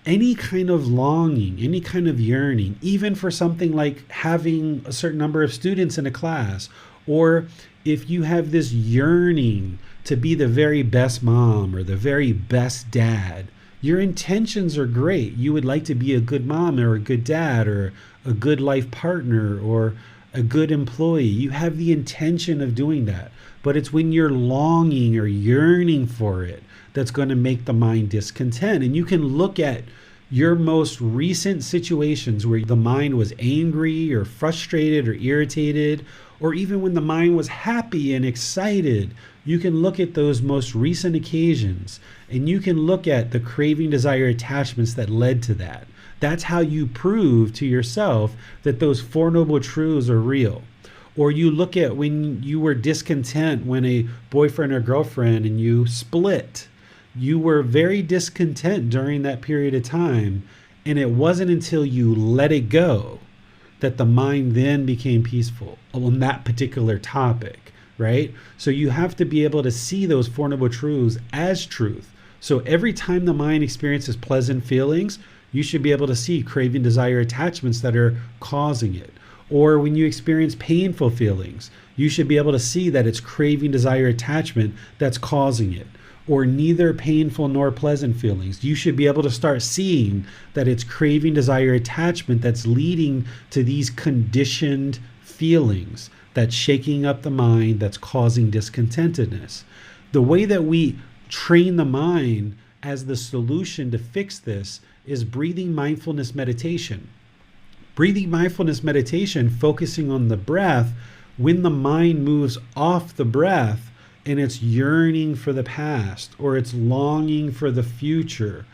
any kind of longing, any kind of yearning, even for something like having a certain number of students in a class, or if you have this yearning to be the very best mom or the very best dad, your intentions are great. You would like to be a good mom or a good dad or a good life partner or a good employee. You have the intention of doing that. But it's when you're longing or yearning for it that's going to make the mind discontent. And you can look at your most recent situations where the mind was angry or frustrated or irritated, or even when the mind was happy and excited. You can look at those most recent occasions and you can look at the craving, desire, attachments that led to that. That's how you prove to yourself that those Four Noble Truths are real. Or you look at when you were discontent when a boyfriend or girlfriend and you split. You were very discontent during that period of time, and it wasn't until you let it go that the mind then became peaceful on that particular topic, right? So you have to be able to see those Four Noble Truths as truth. So every time the mind experiences pleasant feelings, you should be able to see craving, desire, attachments that are causing it. Or when you experience painful feelings, you should be able to see that it's craving, desire, attachment that's causing it. Or neither painful nor pleasant feelings. You should be able to start seeing that it's craving, desire, attachment that's leading to these conditioned feelings that's shaking up the mind, that's causing discontentedness. The way that we train the mind as the solution to fix this is breathing mindfulness meditation. Breathing mindfulness meditation, focusing on the breath, when the mind moves off the breath and it's yearning for the past or it's longing for the future,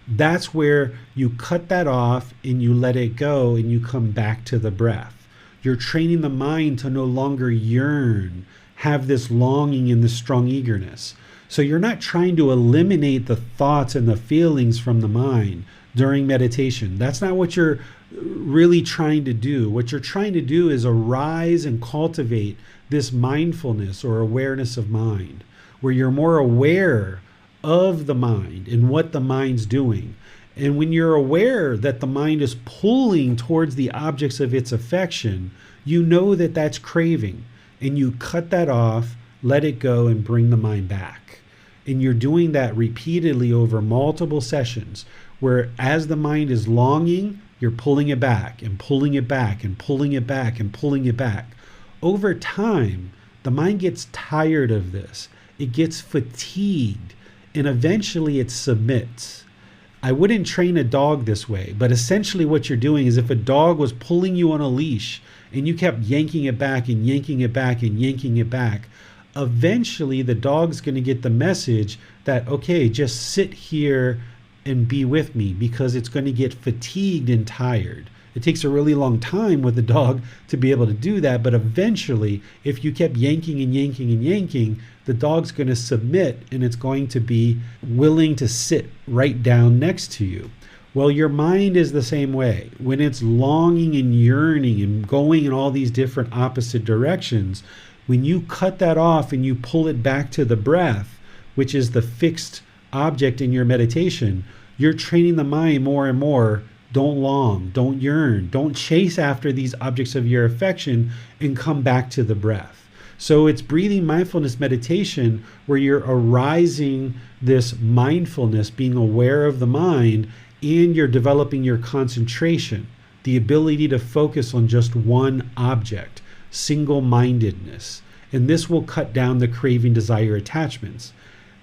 that's where you cut that off and you let it go and you come back to the breath. You're training the mind to no longer yearn, have this longing and this strong eagerness. So you're not trying to eliminate the thoughts and the feelings from the mind. during meditation. That's not what you're really trying to do. What you're trying to do is arise and cultivate this mindfulness or awareness of mind, where you're more aware of the mind and what the mind's doing. And when you're aware that the mind is pulling towards the objects of its affection, you know that that's craving, and you cut that off, let it go, and bring the mind back. And you're doing that repeatedly over multiple sessions, where as the mind is longing, you're pulling it back and pulling it back and pulling it back and pulling it back. Over time, the mind gets tired of this. It gets fatigued, and eventually it submits. I wouldn't train a dog this way, but essentially what you're doing is if a dog was pulling you on a leash and you kept yanking it back and yanking it back and yanking it back, eventually the dog's going to get the message that, okay, just sit here and be with me, because it's going to get fatigued and tired. It takes a really long time with the dog to be able to do that, but eventually, if you kept yanking and yanking and yanking, the dog's going to submit, and it's going to be willing to sit right down next to you. Well, your mind is the same way. When it's longing and yearning and going in all these different opposite directions, when you cut that off and you pull it back to the breath, which is the fixed object in your meditation, you're training the mind more and more. Don't long, don't yearn, don't chase after these objects of your affection, and come back to the breath. So it's breathing mindfulness meditation where you're arising this mindfulness, being aware of the mind, and you're developing your concentration, the ability to focus on just one object, single-mindedness. And this will cut down the craving, desire, attachments.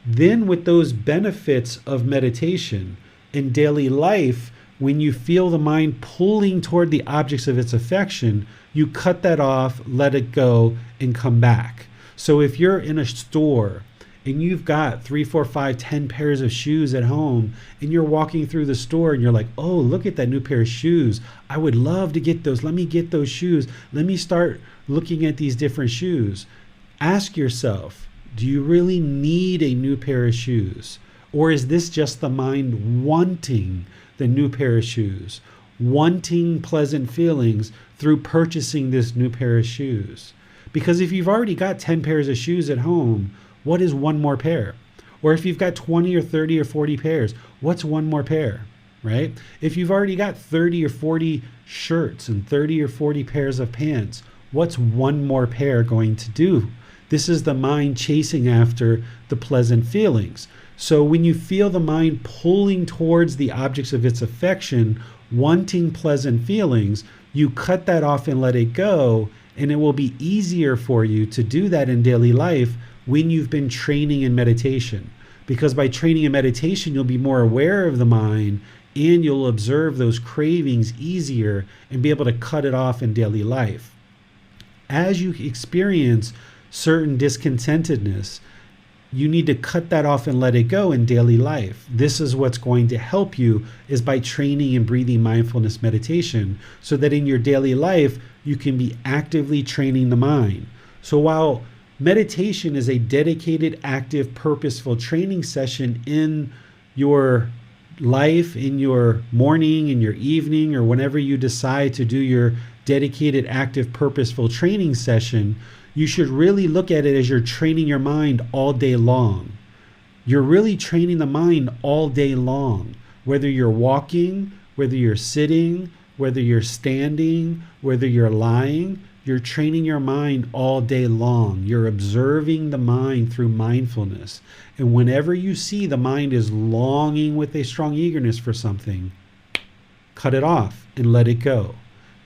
Then with those benefits of meditation in daily life, when you feel the mind pulling toward the objects of its affection, you cut that off, let it go, and come back. So if you're in a store and you've got 3, 4, 5, 10 pairs of shoes at home, and you're walking through the store and you're like, oh, look at that new pair of shoes. I would love to get those. Let me get those shoes. Let me start looking at these different shoes. Ask yourself, do you really need a new pair of shoes? Or is this just the mind wanting the new pair of shoes, wanting pleasant feelings through purchasing this new pair of shoes? Because if you've already got 10 pairs of shoes at home, what is one more pair? Or if you've got 20 or 30 or 40 pairs, what's one more pair, right? If you've already got 30 or 40 shirts and 30 or 40 pairs of pants, what's one more pair going to do? This is the mind chasing after the pleasant feelings. So when you feel the mind pulling towards the objects of its affection, wanting pleasant feelings, you cut that off and let it go, and it will be easier for you to do that in daily life when you've been training in meditation. Because by training in meditation, you'll be more aware of the mind, and you'll observe those cravings easier and be able to cut it off in daily life. As you experience certain discontentedness, you need to cut that off and let it go in daily life. This is what's going to help you, is by training and breathing mindfulness meditation, so that in your daily life, you can be actively training the mind. So while meditation is a dedicated, active, purposeful training session in your life, in your morning, in your evening, or whenever you decide to do your dedicated, active, purposeful training session, you should really look at it as you're training your mind all day long. You're really training the mind all day long, whether you're walking, whether you're sitting, whether you're standing, whether you're lying. You're training your mind all day long. You're observing the mind through mindfulness. And whenever you see the mind is longing with a strong eagerness for something, cut it off and let it go.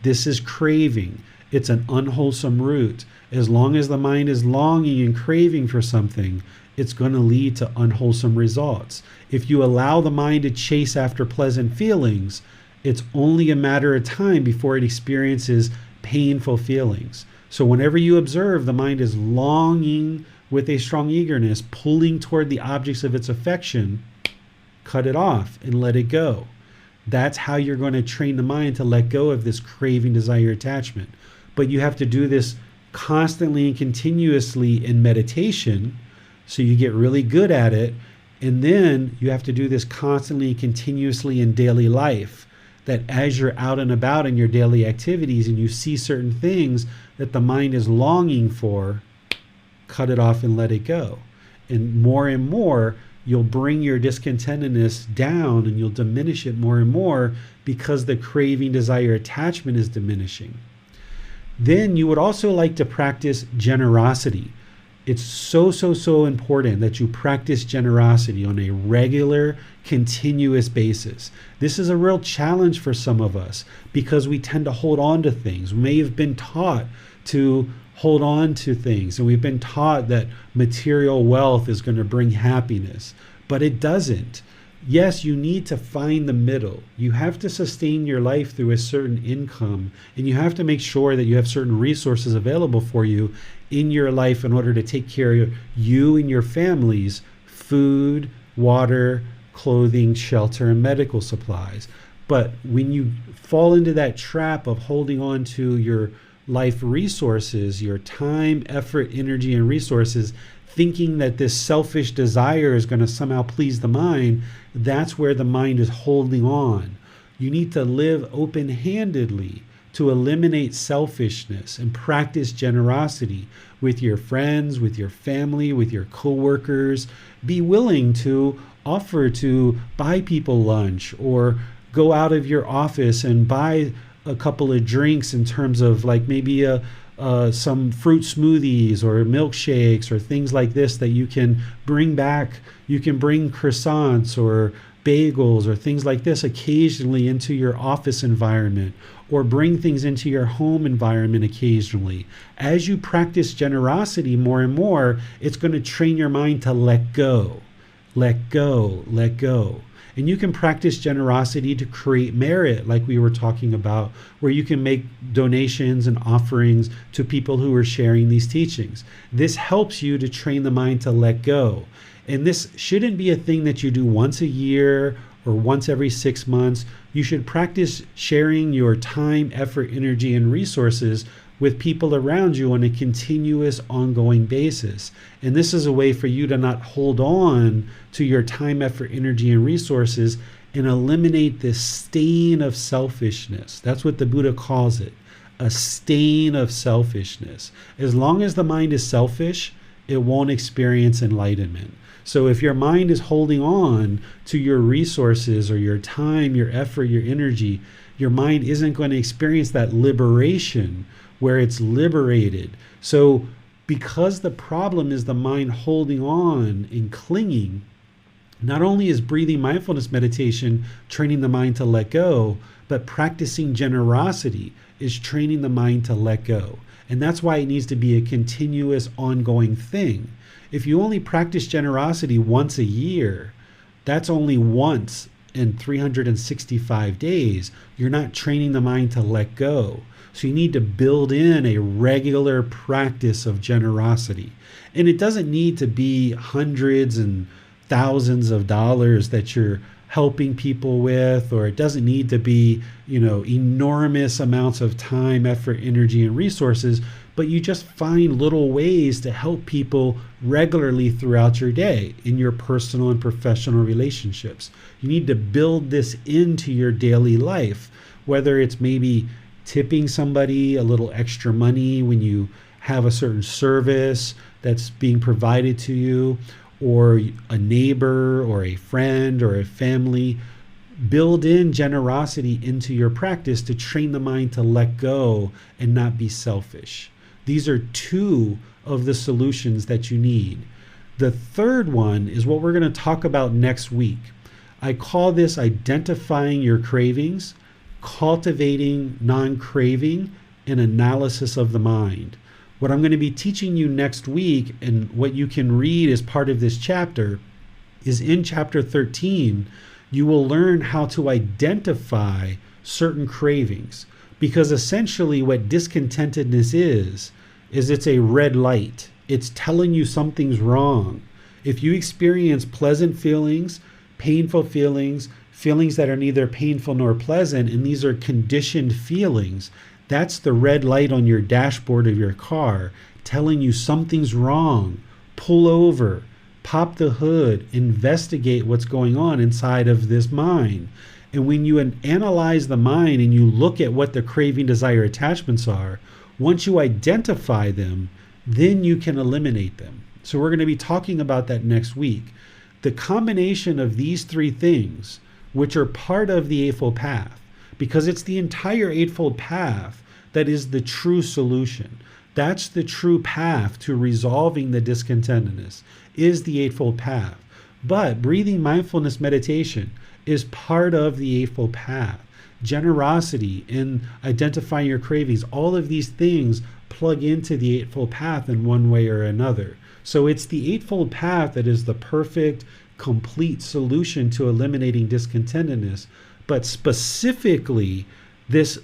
This is craving. It's an unwholesome root. As long as the mind is longing and craving for something, it's going to lead to unwholesome results. If you allow the mind to chase after pleasant feelings, it's only a matter of time before it experiences painful feelings. So whenever you observe the mind is longing with a strong eagerness, pulling toward the objects of its affection, cut it off and let it go. That's how you're going to train the mind to let go of this craving, desire, attachment. But you have to do this constantly and continuously in meditation, so you get really good at it. And then you have to do this constantly, continuously in daily life, that as you're out and about in your daily activities and you see certain things that the mind is longing for, cut it off and let it go. And more, you'll bring your discontentedness down and you'll diminish it more and more because the craving, desire, attachment is diminishing. Then you would also like to practice generosity. It's so important that you practice generosity on a regular, continuous basis. This is a real challenge for some of us because we tend to hold on to things. We may have been taught to hold on to things, and we've been taught that material wealth is going to bring happiness, but it doesn't. Yes, you need to find the middle. You have to sustain your life through a certain income, and you have to make sure that you have certain resources available for you in your life in order to take care of you and your families: food, water, clothing, shelter, and medical supplies. But when you fall into that trap of holding on to your life resources, your time, effort, energy, and resources, thinking that this selfish desire is going to somehow please the mind, that's where the mind is holding on. You need to live open-handedly to eliminate selfishness and practice generosity with your friends, with your family, with your coworkers. Be willing to offer to buy people lunch or go out of your office and buy a couple of drinks in terms of like maybe some fruit smoothies or milkshakes or things like this that you can bring back. You can bring croissants or bagels or things like this occasionally into your office environment, or bring things into your home environment occasionally. As you practice generosity more and more, it's going to train your mind to let go, let go, let go. And you can practice generosity to create merit, like we were talking about, where you can make donations and offerings to people who are sharing these teachings. This helps you to train the mind to let go. And this shouldn't be a thing that you do once a year or once every 6 months. You should practice sharing your time, effort, energy, and resources with people around you on a continuous, ongoing basis. And this is a way for you to not hold on to your time, effort, energy, and resources and eliminate this stain of selfishness. That's what the Buddha calls it, a stain of selfishness. As long as the mind is selfish, it won't experience enlightenment. So if your mind is holding on to your resources or your time, your effort, your energy, your mind isn't going to experience that liberation where it's liberated. So because the problem is the mind holding on and clinging, not only is breathing mindfulness meditation training the mind to let go, but practicing generosity is training the mind to let go. And that's why it needs to be a continuous, ongoing thing. If you only practice generosity once a year, that's only once in 365 days. You're not training the mind to let go. So you need to build in a regular practice of generosity. And it doesn't need to be hundreds and thousands of dollars that you're helping people with, or it doesn't need to be, enormous amounts of time, effort, energy, and resources, but you just find little ways to help people regularly throughout your day in your personal and professional relationships. You need to build this into your daily life, whether it's maybe tipping somebody a little extra money when you have a certain service that's being provided to you, or a neighbor or a friend or a family. Build in generosity into your practice to train the mind to let go and not be selfish. These are two of the solutions that you need. The third one is what we're going to talk about next week. I call this identifying your cravings, cultivating non-craving, and analysis of the mind. What I'm going to be teaching you next week, and what you can read as part of this chapter, is in chapter 13, you will learn how to identify certain cravings. Because essentially what discontentedness is it's a red light. It's telling you something's wrong. If you experience pleasant feelings, painful feelings, feelings that are neither painful nor pleasant, and these are conditioned feelings, that's the red light on your dashboard of your car telling you something's wrong. Pull over, pop the hood, investigate what's going on inside of this mind. And when you analyze the mind and you look at what the craving, desire, attachments are, once you identify them, then you can eliminate them. So we're going to be talking about that next week. The combination of these three things, which are part of the Eightfold Path, because it's the entire Eightfold Path that is the true solution. That's the true path to resolving the discontentedness, is the Eightfold Path. But breathing mindfulness meditation is part of the Eightfold Path. Generosity and identifying your cravings, all of these things plug into the Eightfold Path in one way or another. So it's the Eightfold Path that is the perfect, complete solution to eliminating discontentedness. But specifically, this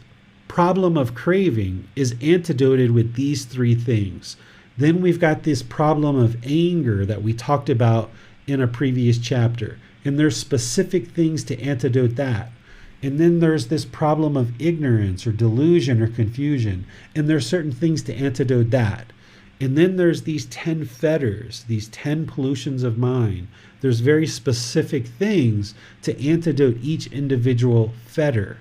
problem of craving is antidoted with these three things. Then we've got this problem of anger that we talked about in a previous chapter. And there's specific things to antidote that. And then there's this problem of ignorance or delusion or confusion. And there's certain things to antidote that. And then there's these 10 fetters, these 10 pollutions of mind. There's very specific things to antidote each individual fetter.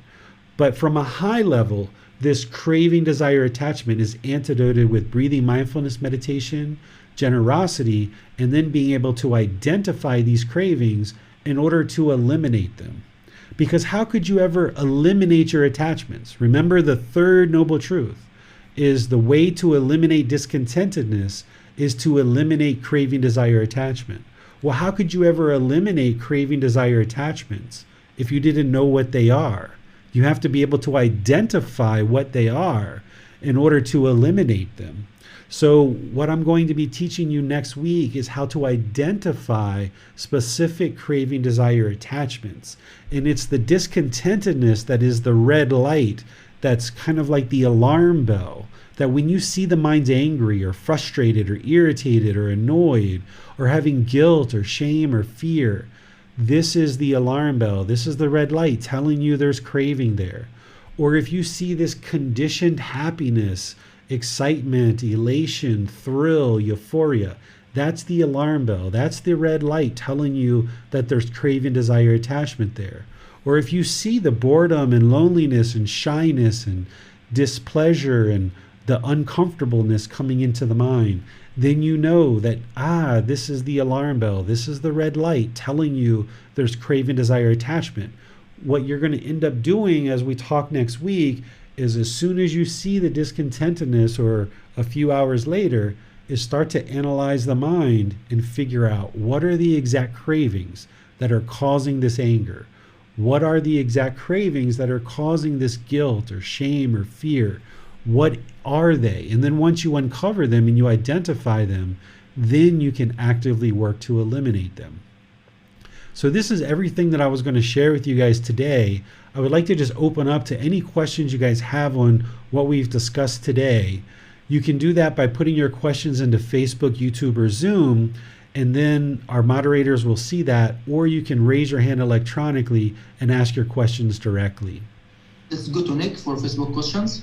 But from a high level, this craving, desire, attachment is antidoted with breathing mindfulness meditation, generosity, and then being able to identify these cravings in order to eliminate them. Because how could you ever eliminate your attachments? Remember, the third noble truth is the way to eliminate discontentedness is to eliminate craving, desire, attachment. Well, how could you ever eliminate craving, desire, attachments if you didn't know what they are? You have to be able to identify what they are in order to eliminate them. So what I'm going to be teaching you next week is how to identify specific craving, desire, attachments. And it's the discontentedness that is the red light that's kind of like the alarm bell, that when you see the mind's angry or frustrated or irritated or annoyed or having guilt or shame or fear, this is the alarm bell. This is the red light telling you there's craving there. Or if you see this conditioned happiness, excitement, elation, thrill, euphoria, that's the alarm bell. That's the red light telling you that there's craving, desire, attachment there. Or if you see the boredom and loneliness and shyness and displeasure and the uncomfortableness coming into the mind, then you know that, this is the alarm bell. This is the red light telling you there's craving, desire, attachment. What you're going to end up doing as we talk next week is as soon as you see the discontentedness or a few hours later, is start to analyze the mind and figure out what are the exact cravings that are causing this anger. What are the exact cravings that are causing this guilt or shame or fear? What are they? And then once you uncover them and you identify them, then you can actively work to eliminate them. So this is everything that I was going to share with you guys today. I would like to just open up to any questions you guys have on what we've discussed today. You can do that by putting your questions into Facebook, YouTube, or Zoom, and then our moderators will see that, or you can raise your hand electronically and ask your questions directly. Let's go to Nick for Facebook questions.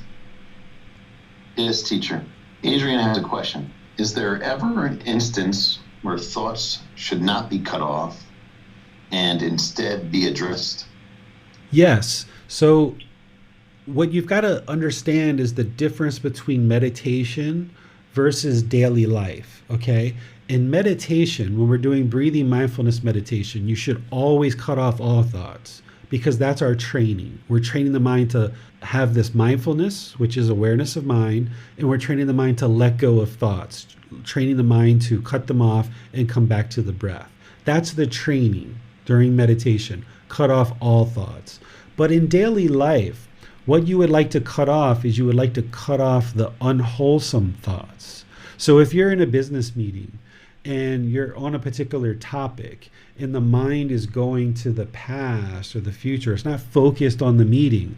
Yes, teacher. Adrian has a question. Is there ever an instance where thoughts should not be cut off and instead be addressed? Yes. So what you've got to understand is the difference between meditation versus daily life, okay? In meditation, when we're doing breathing mindfulness meditation, you should always cut off all thoughts because that's our training. We're training the mind to have this mindfulness, which is awareness of mind, and we're training the mind to let go of thoughts, training the mind to cut them off and come back to the breath. That's the training during meditation, cut off all thoughts. But in daily life, what you would like to cut off is you would like to cut off the unwholesome thoughts. So if you're in a business meeting and you're on a particular topic and the mind is going to the past or the future, it's not focused on the meeting,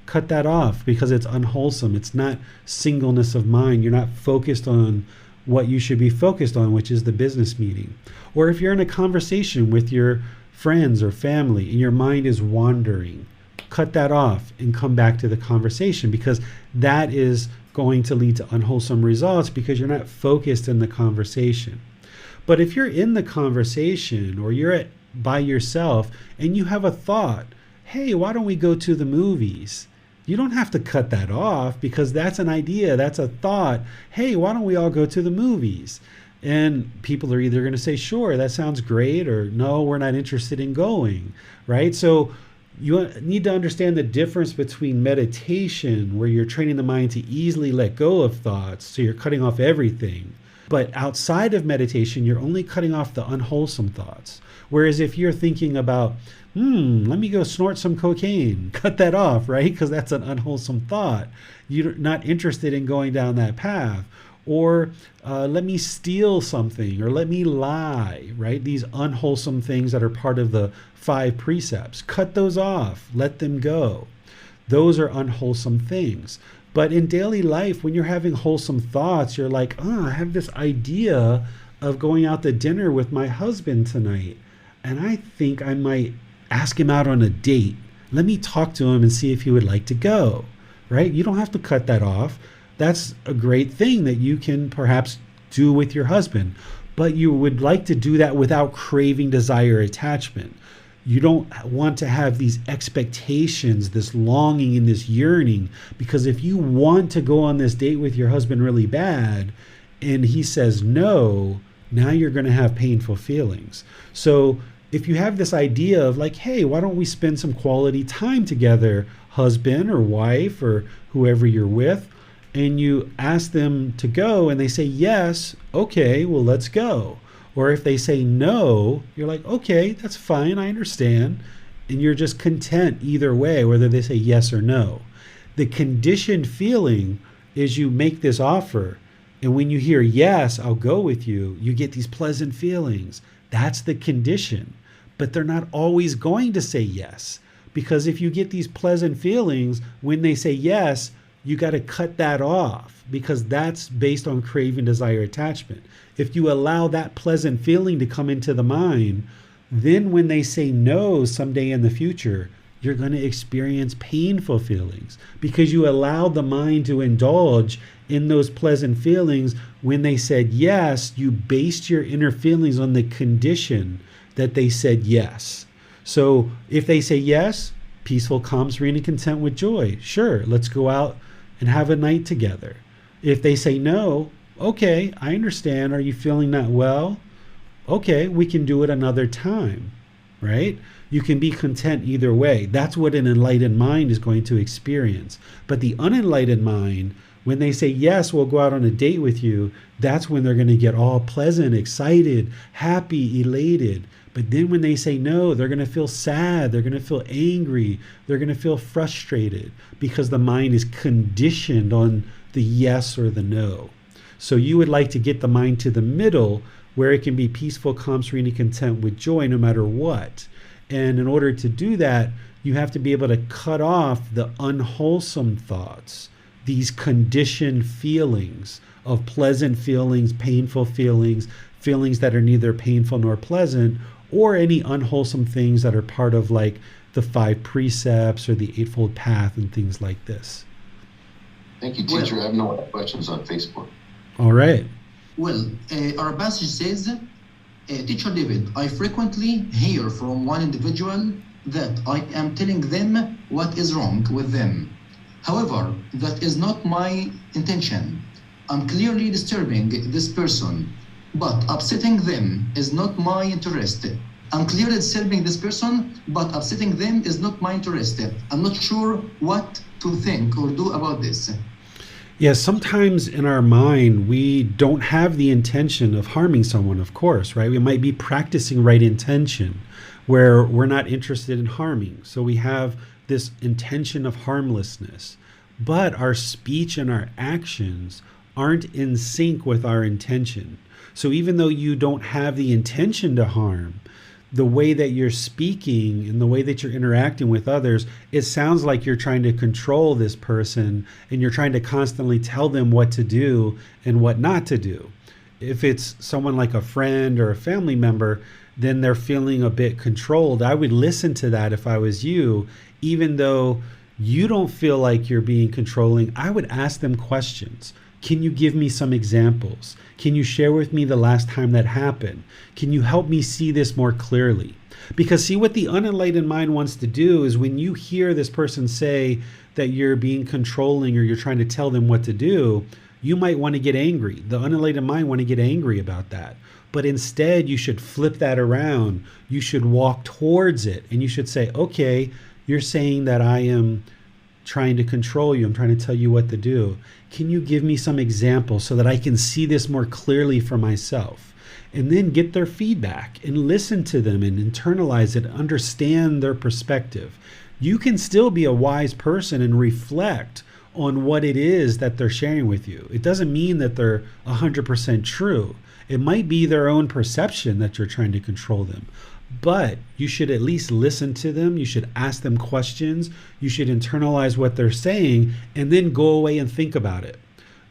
cut that off because it's unwholesome. It's not singleness of mind. You're not focused on what you should be focused on, which is the business meeting. Or if you're in a conversation with your friends or family and your mind is wandering, cut that off and come back to the conversation because that is going to lead to unwholesome results because you're not focused in the conversation. But if you're in the conversation or you're by yourself and you have a thought, hey, why don't we go to the movies? You don't have to cut that off because that's an idea, that's a thought. Hey, why don't we all go to the movies? And people are either going to say, sure, that sounds great, or no, we're not interested in going, right? So you need to understand the difference between meditation, where you're training the mind to easily let go of thoughts, so you're cutting off everything. But outside of meditation, you're only cutting off the unwholesome thoughts. Whereas if you're thinking about, let me go snort some cocaine, cut that off, right? Because that's an unwholesome thought. You're not interested in going down that path. Or let me steal something, or let me lie, right? These unwholesome things that are part of the 5 precepts. Cut those off, let them go. Those are unwholesome things. But in daily life, when you're having wholesome thoughts, you're like, I have this idea of going out to dinner with my husband tonight, and I think I might ask him out on a date. Let me talk to him and see if he would like to go, right? You don't have to cut that off. That's a great thing that you can perhaps do with your husband, but you would like to do that without craving, desire, attachment. You don't want to have these expectations, this longing and this yearning, because if you want to go on this date with your husband really bad and he says no, now you're going to have painful feelings. So if you have this idea of like, hey, why don't we spend some quality time together, husband or wife or whoever you're with, and you ask them to go and they say yes, okay, well, let's go. Or if they say no, you're like, okay, that's fine, I understand. And you're just content either way, whether they say yes or no. The conditioned feeling is you make this offer, and when you hear yes, I'll go with you, you get these pleasant feelings. That's the condition. But they're not always going to say yes, because if you get these pleasant feelings when they say yes, you got to cut that off, because that's based on craving, desire, attachment. If you allow that pleasant feeling to come into the mind, then when they say no someday in the future, you're going to experience painful feelings because you allowed the mind to indulge in those pleasant feelings. When they said yes, you based your inner feelings on the condition that they said yes. So if they say yes, peaceful, calm, serene, and content with joy, sure, let's go out and have a night together. If they say no, okay, I understand. Are you feeling not well? Okay, we can do it another time, right? You can be content either way. That's what an enlightened mind is going to experience. But the unenlightened mind, when they say, yes, we'll go out on a date with you, that's when they're going to get all pleasant, excited, happy, elated. But then when they say no, they're going to feel sad, they're going to feel angry, they're going to feel frustrated, because the mind is conditioned on the yes or the no. So you would like to get the mind to the middle, where it can be peaceful, calm, serene, and content with joy no matter what. And in order to do that, you have to be able to cut off the unwholesome thoughts, these conditioned feelings of pleasant feelings, painful feelings, feelings that are neither painful nor pleasant, or any unwholesome things that are part of like the 5 precepts or the Eightfold Path and things like this. Thank you, teacher. I have no other questions on Facebook. All right. Well, our passage says, Teacher David, I frequently hear from one individual that I am telling them what is wrong with them. However, that is not my intention. I'm clearly disturbing this person, but upsetting them is not my interest. I'm clearly disturbing this person, but upsetting them is not my interest. I'm not sure what to think or do about this. Yeah, sometimes in our mind, we don't have the intention of harming someone, of course, right? We might be practicing right intention where we're not interested in harming. So we have this intention of harmlessness, but our speech and our actions aren't in sync with our intention. So even though you don't have the intention to harm, the way that you're speaking and the way that you're interacting with others, it sounds like you're trying to control this person and you're trying to constantly tell them what to do and what not to do. If it's someone like a friend or a family member, then they're feeling a bit controlled. I would listen to that if I was you, even though you don't feel like you're being controlling. I would ask them questions. Can you give me some examples? Can you share with me the last time that happened? Can you help me see this more clearly? Because see, what the unenlightened mind wants to do is when you hear this person say that you're being controlling or you're trying to tell them what to do, you might want to get angry. The unenlightened mind want to get angry about that. But instead, you should flip that around. You should walk towards it and you should say, okay, you're saying that I am trying to control you. I'm trying to tell you what to do. Can you give me some examples so that I can see this more clearly for myself? And then get their feedback and listen to them and internalize it, understand their perspective. You can still be a wise person and reflect on what it is that they're sharing with you. It doesn't mean that they're 100% true. It might be their own perception that you're trying to control them. But you should at least listen to them. You should ask them questions. You should internalize what they're saying and then go away and think about it.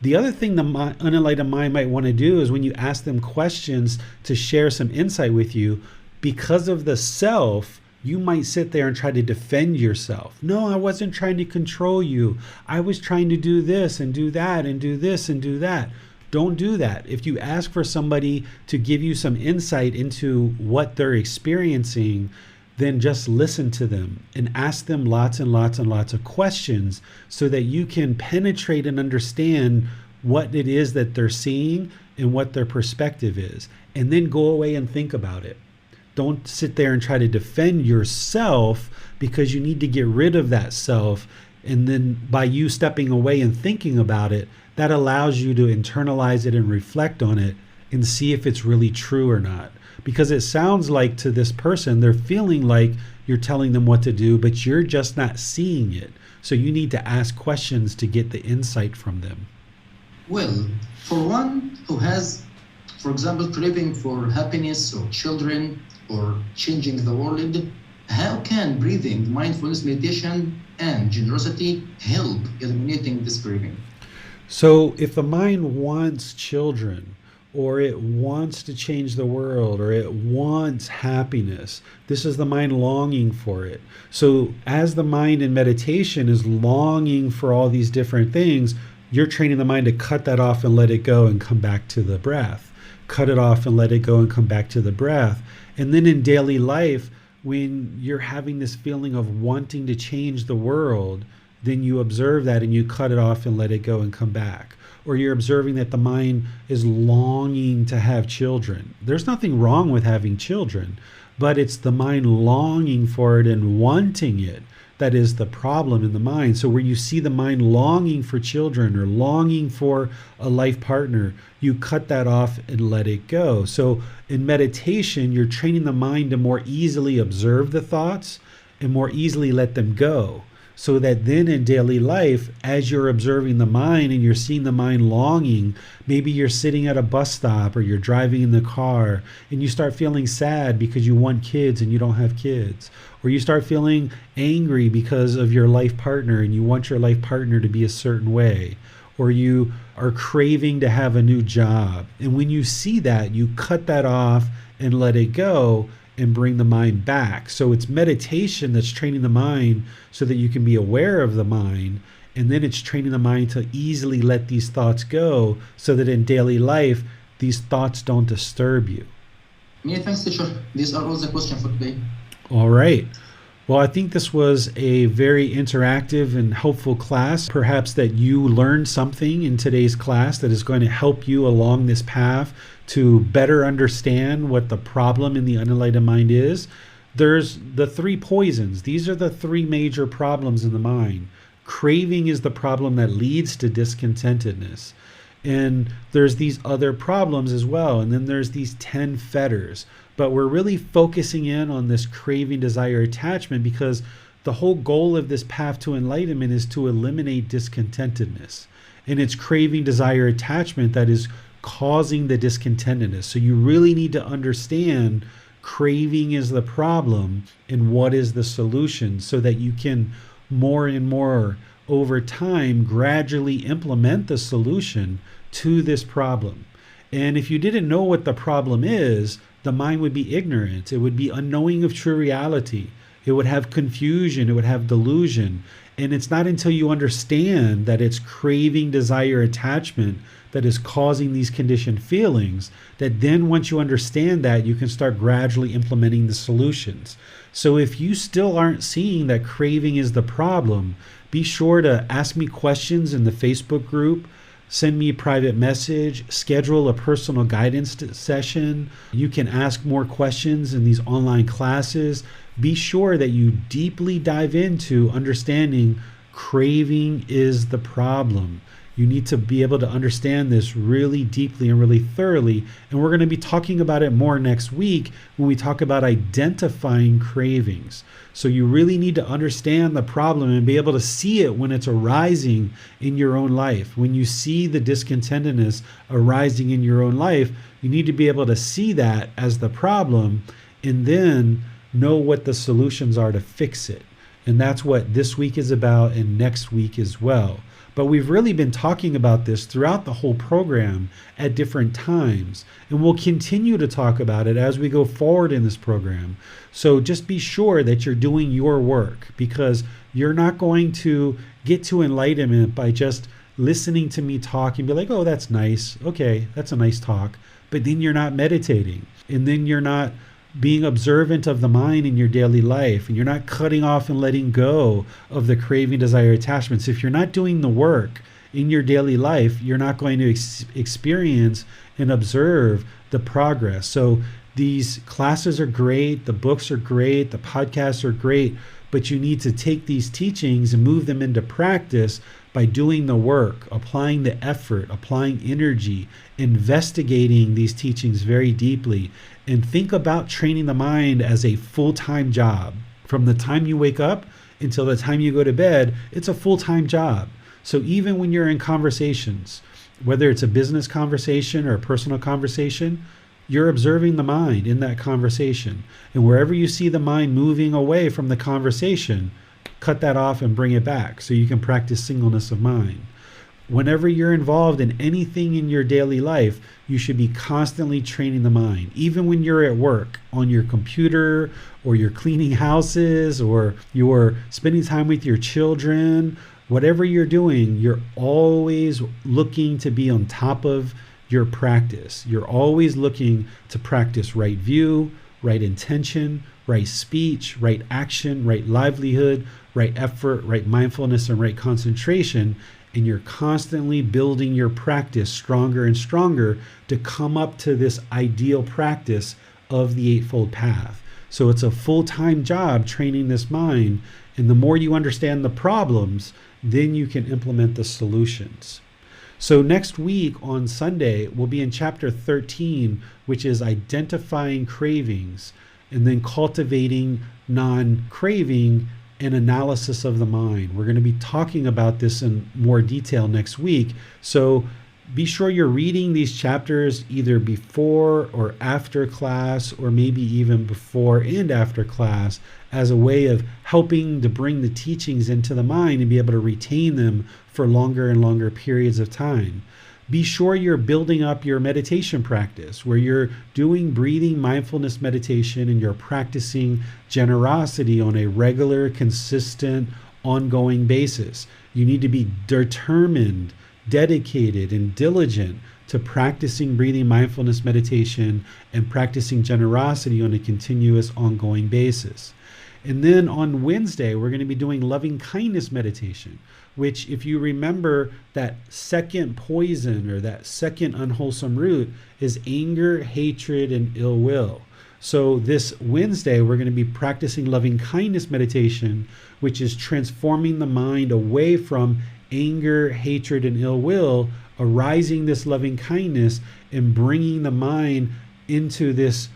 The other thing the unenlightened mind might want to do is when you ask them questions to share some insight with you, because of the self, you might sit there and try to defend yourself. No, I wasn't trying to control you. I was trying to do this and do that and do this and do that. Don't do that. If you ask for somebody to give you some insight into what they're experiencing, then just listen to them and ask them lots and lots and lots of questions so that you can penetrate and understand what it is that they're seeing and what their perspective is. And then go away and think about it. Don't sit there and try to defend yourself because you need to get rid of that self. And then by you stepping away and thinking about it, that allows you to internalize it and reflect on it and see if it's really true or not. Because it sounds like to this person, they're feeling like you're telling them what to do, but you're just not seeing it. So you need to ask questions to get the insight from them. Well, for one who has, for example, craving for happiness or children or changing the world, how can breathing, mindfulness, meditation, and generosity help eliminating this craving? So if the mind wants children, or it wants to change the world, or it wants happiness, this is the mind longing for it. So as the mind in meditation is longing for all these different things, you're training the mind to cut that off and let it go and come back to the breath. Cut it off and let it go and come back to the breath. And then in daily life, when you're having this feeling of wanting to change the world, then you observe that and you cut it off and let it go and come back. Or you're observing that the mind is longing to have children. There's nothing wrong with having children, but it's the mind longing for it and wanting it that is the problem in the mind. So where you see the mind longing for children or longing for a life partner, you cut that off and let it go. So in meditation, you're training the mind to more easily observe the thoughts and more easily let them go. So that then in daily life, as you're observing the mind and you're seeing the mind longing, maybe you're sitting at a bus stop or you're driving in the car and you start feeling sad because you want kids and you don't have kids. Or you start feeling angry because of your life partner and you want your life partner to be a certain way. Or you are craving to have a new job. And when you see that, you cut that off and let it go and bring the mind back. So it's meditation that's training the mind so that you can be aware of the mind, and then it's training the mind to easily let these thoughts go so that in daily life these thoughts don't disturb you. Many thanks, teacher. These are all the questions for today. All right. Well, I think this was a very interactive and helpful class. Perhaps that you learned something in today's class that is going to help you along this path to better understand what the problem in the unenlightened mind is. There's the three poisons. These are the three major problems in the mind. Craving is the problem that leads to discontentedness. And there's these other problems as well. And then there's these 10 fetters. But we're really focusing in on this craving, desire, attachment because the whole goal of this path to enlightenment is to eliminate discontentedness. And it's craving, desire, attachment that is causing the discontentedness. So you really need to understand craving is the problem and what is the solution so that you can more and more over time gradually implement the solution to this problem. And if you didn't know what the problem is, the mind would be ignorant. It would be unknowing of true reality. It would have confusion. It would have delusion. And it's not until you understand that it's craving, desire, attachment that is causing these conditioned feelings that then once you understand that, you can start gradually implementing the solutions. So if you still aren't seeing that craving is the problem, be sure to ask me questions in the Facebook group, send me a private message, schedule a personal guidance session. You can ask more questions in these online classes. Be sure that you deeply dive into understanding craving is the problem. You need to be able to understand this really deeply and really thoroughly. And we're going to be talking about it more next week when we talk about identifying cravings. So you really need to understand the problem and be able to see it when it's arising in your own life. When you see the discontentedness arising in your own life, you need to be able to see that as the problem and then know what the solutions are to fix it. And that's what this week is about and next week as well. But we've really been talking about this throughout the whole program at different times, and we'll continue to talk about it as we go forward in this program. So just be sure that you're doing your work, because you're not going to get to enlightenment by just listening to me talk and be like, oh, that's nice. Okay, that's a nice talk. But then you're not meditating, and then you're not being observant of the mind in your daily life, and you're not cutting off and letting go of the craving, desire, attachments. If you're not doing the work in your daily life, you're not going to experience and observe the progress. So these classes are great, the books are great, the podcasts are great, but you need to take these teachings and move them into practice by doing the work, applying the effort, applying energy, investigating these teachings very deeply, and think about training the mind as a full-time job. From the time you wake up until the time you go to bed, it's a full-time job. So even when you're in conversations, whether it's a business conversation or a personal conversation, you're observing the mind in that conversation. And wherever you see the mind moving away from the conversation, cut that off and bring it back so you can practice singleness of mind. Whenever you're involved in anything in your daily life, you should be constantly training the mind. Even when you're at work, on your computer, or you're cleaning houses, or you're spending time with your children, whatever you're doing, you're always looking to be on top of your practice. You're always looking to practice right view, right intention, right speech, right action, right livelihood, right effort, right mindfulness, and right concentration. And you're constantly building your practice stronger and stronger to come up to this ideal practice of the Eightfold Path. So it's a full-time job training this mind. And the more you understand the problems, then you can implement the solutions. So next week on Sunday, we'll be in chapter 13, which is identifying cravings, and then cultivating non-craving and analysis of the mind. We're going to be talking about this in more detail next week. So be sure you're reading these chapters either before or after class, or maybe even before and after class, as a way of helping to bring the teachings into the mind and be able to retain them for longer and longer periods of time. Be sure you're building up your meditation practice, where you're doing breathing mindfulness meditation and you're practicing generosity on a regular, consistent, ongoing basis. You need to be determined, dedicated, and diligent to practicing breathing mindfulness meditation and practicing generosity on a continuous, ongoing basis. And then on Wednesday, we're going to be doing loving kindness meditation, which, if you remember, that second poison or that second unwholesome root is anger, hatred, and ill will. So this Wednesday, we're going to be practicing loving kindness meditation, which is transforming the mind away from anger, hatred, and ill will, arising this loving kindness and bringing the mind into this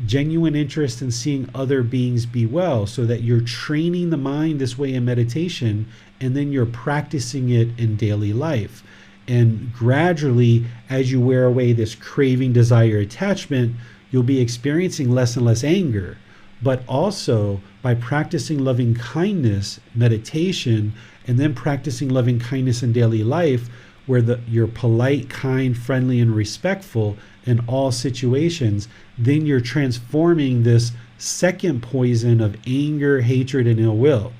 genuine interest in seeing other beings be well, so that you're training the mind this way in meditation, and then you're practicing it in daily life. And gradually, as you wear away this craving, desire, attachment, you'll be experiencing less and less anger. But also, by practicing loving kindness meditation and then practicing loving kindness in daily life, where you're polite, kind, friendly, and respectful in all situations, then you're transforming this second poison of anger, hatred, and ill will.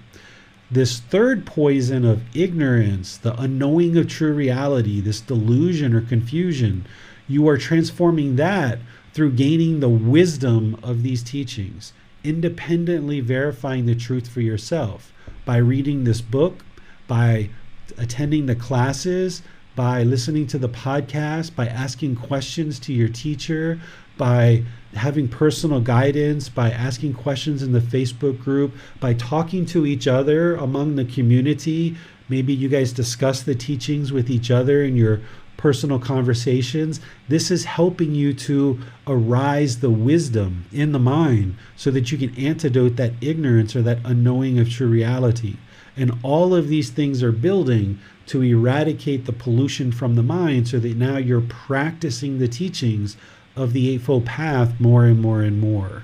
this third poison of ignorance, the unknowing of true reality, this delusion or confusion, you are transforming that through gaining the wisdom of these teachings, independently verifying the truth for yourself by reading this book, by attending the classes, by listening to the podcast, by asking questions to your teacher, by having personal guidance, by asking questions in the Facebook group, by talking to each other among the community. Maybe you guys discuss the teachings with each other in your personal conversations. This is helping you to arise the wisdom in the mind so that you can antidote that ignorance or that unknowing of true reality. And all of these things are building to eradicate the pollution from the mind so that now you're practicing the teachings of the Eightfold Path more and more and more.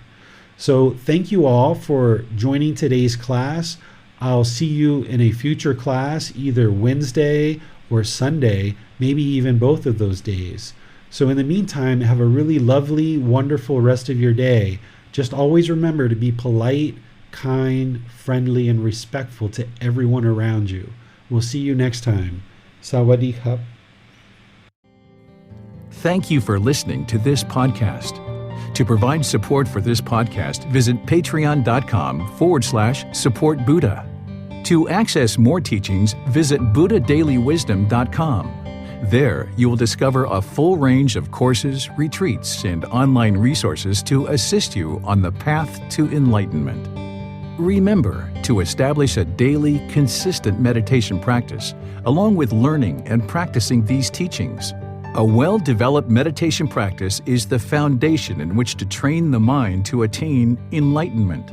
So thank you all for joining today's class. I'll see you in a future class, either Wednesday or Sunday, maybe even both of those days. So in the meantime, have a really lovely, wonderful rest of your day. Just always remember to be polite, kind, friendly, and respectful to everyone around you. We'll see you next time. Sawadee khap. Thank you for listening to this podcast. To provide support for this podcast, visit patreon.com/support Buddha. To access more teachings, visit buddhadailywisdom.com. There, you will discover a full range of courses, retreats, and online resources to assist you on the path to enlightenment. Remember to establish a daily, consistent meditation practice, along with learning and practicing these teachings. A well-developed meditation practice is the foundation in which to train the mind to attain enlightenment.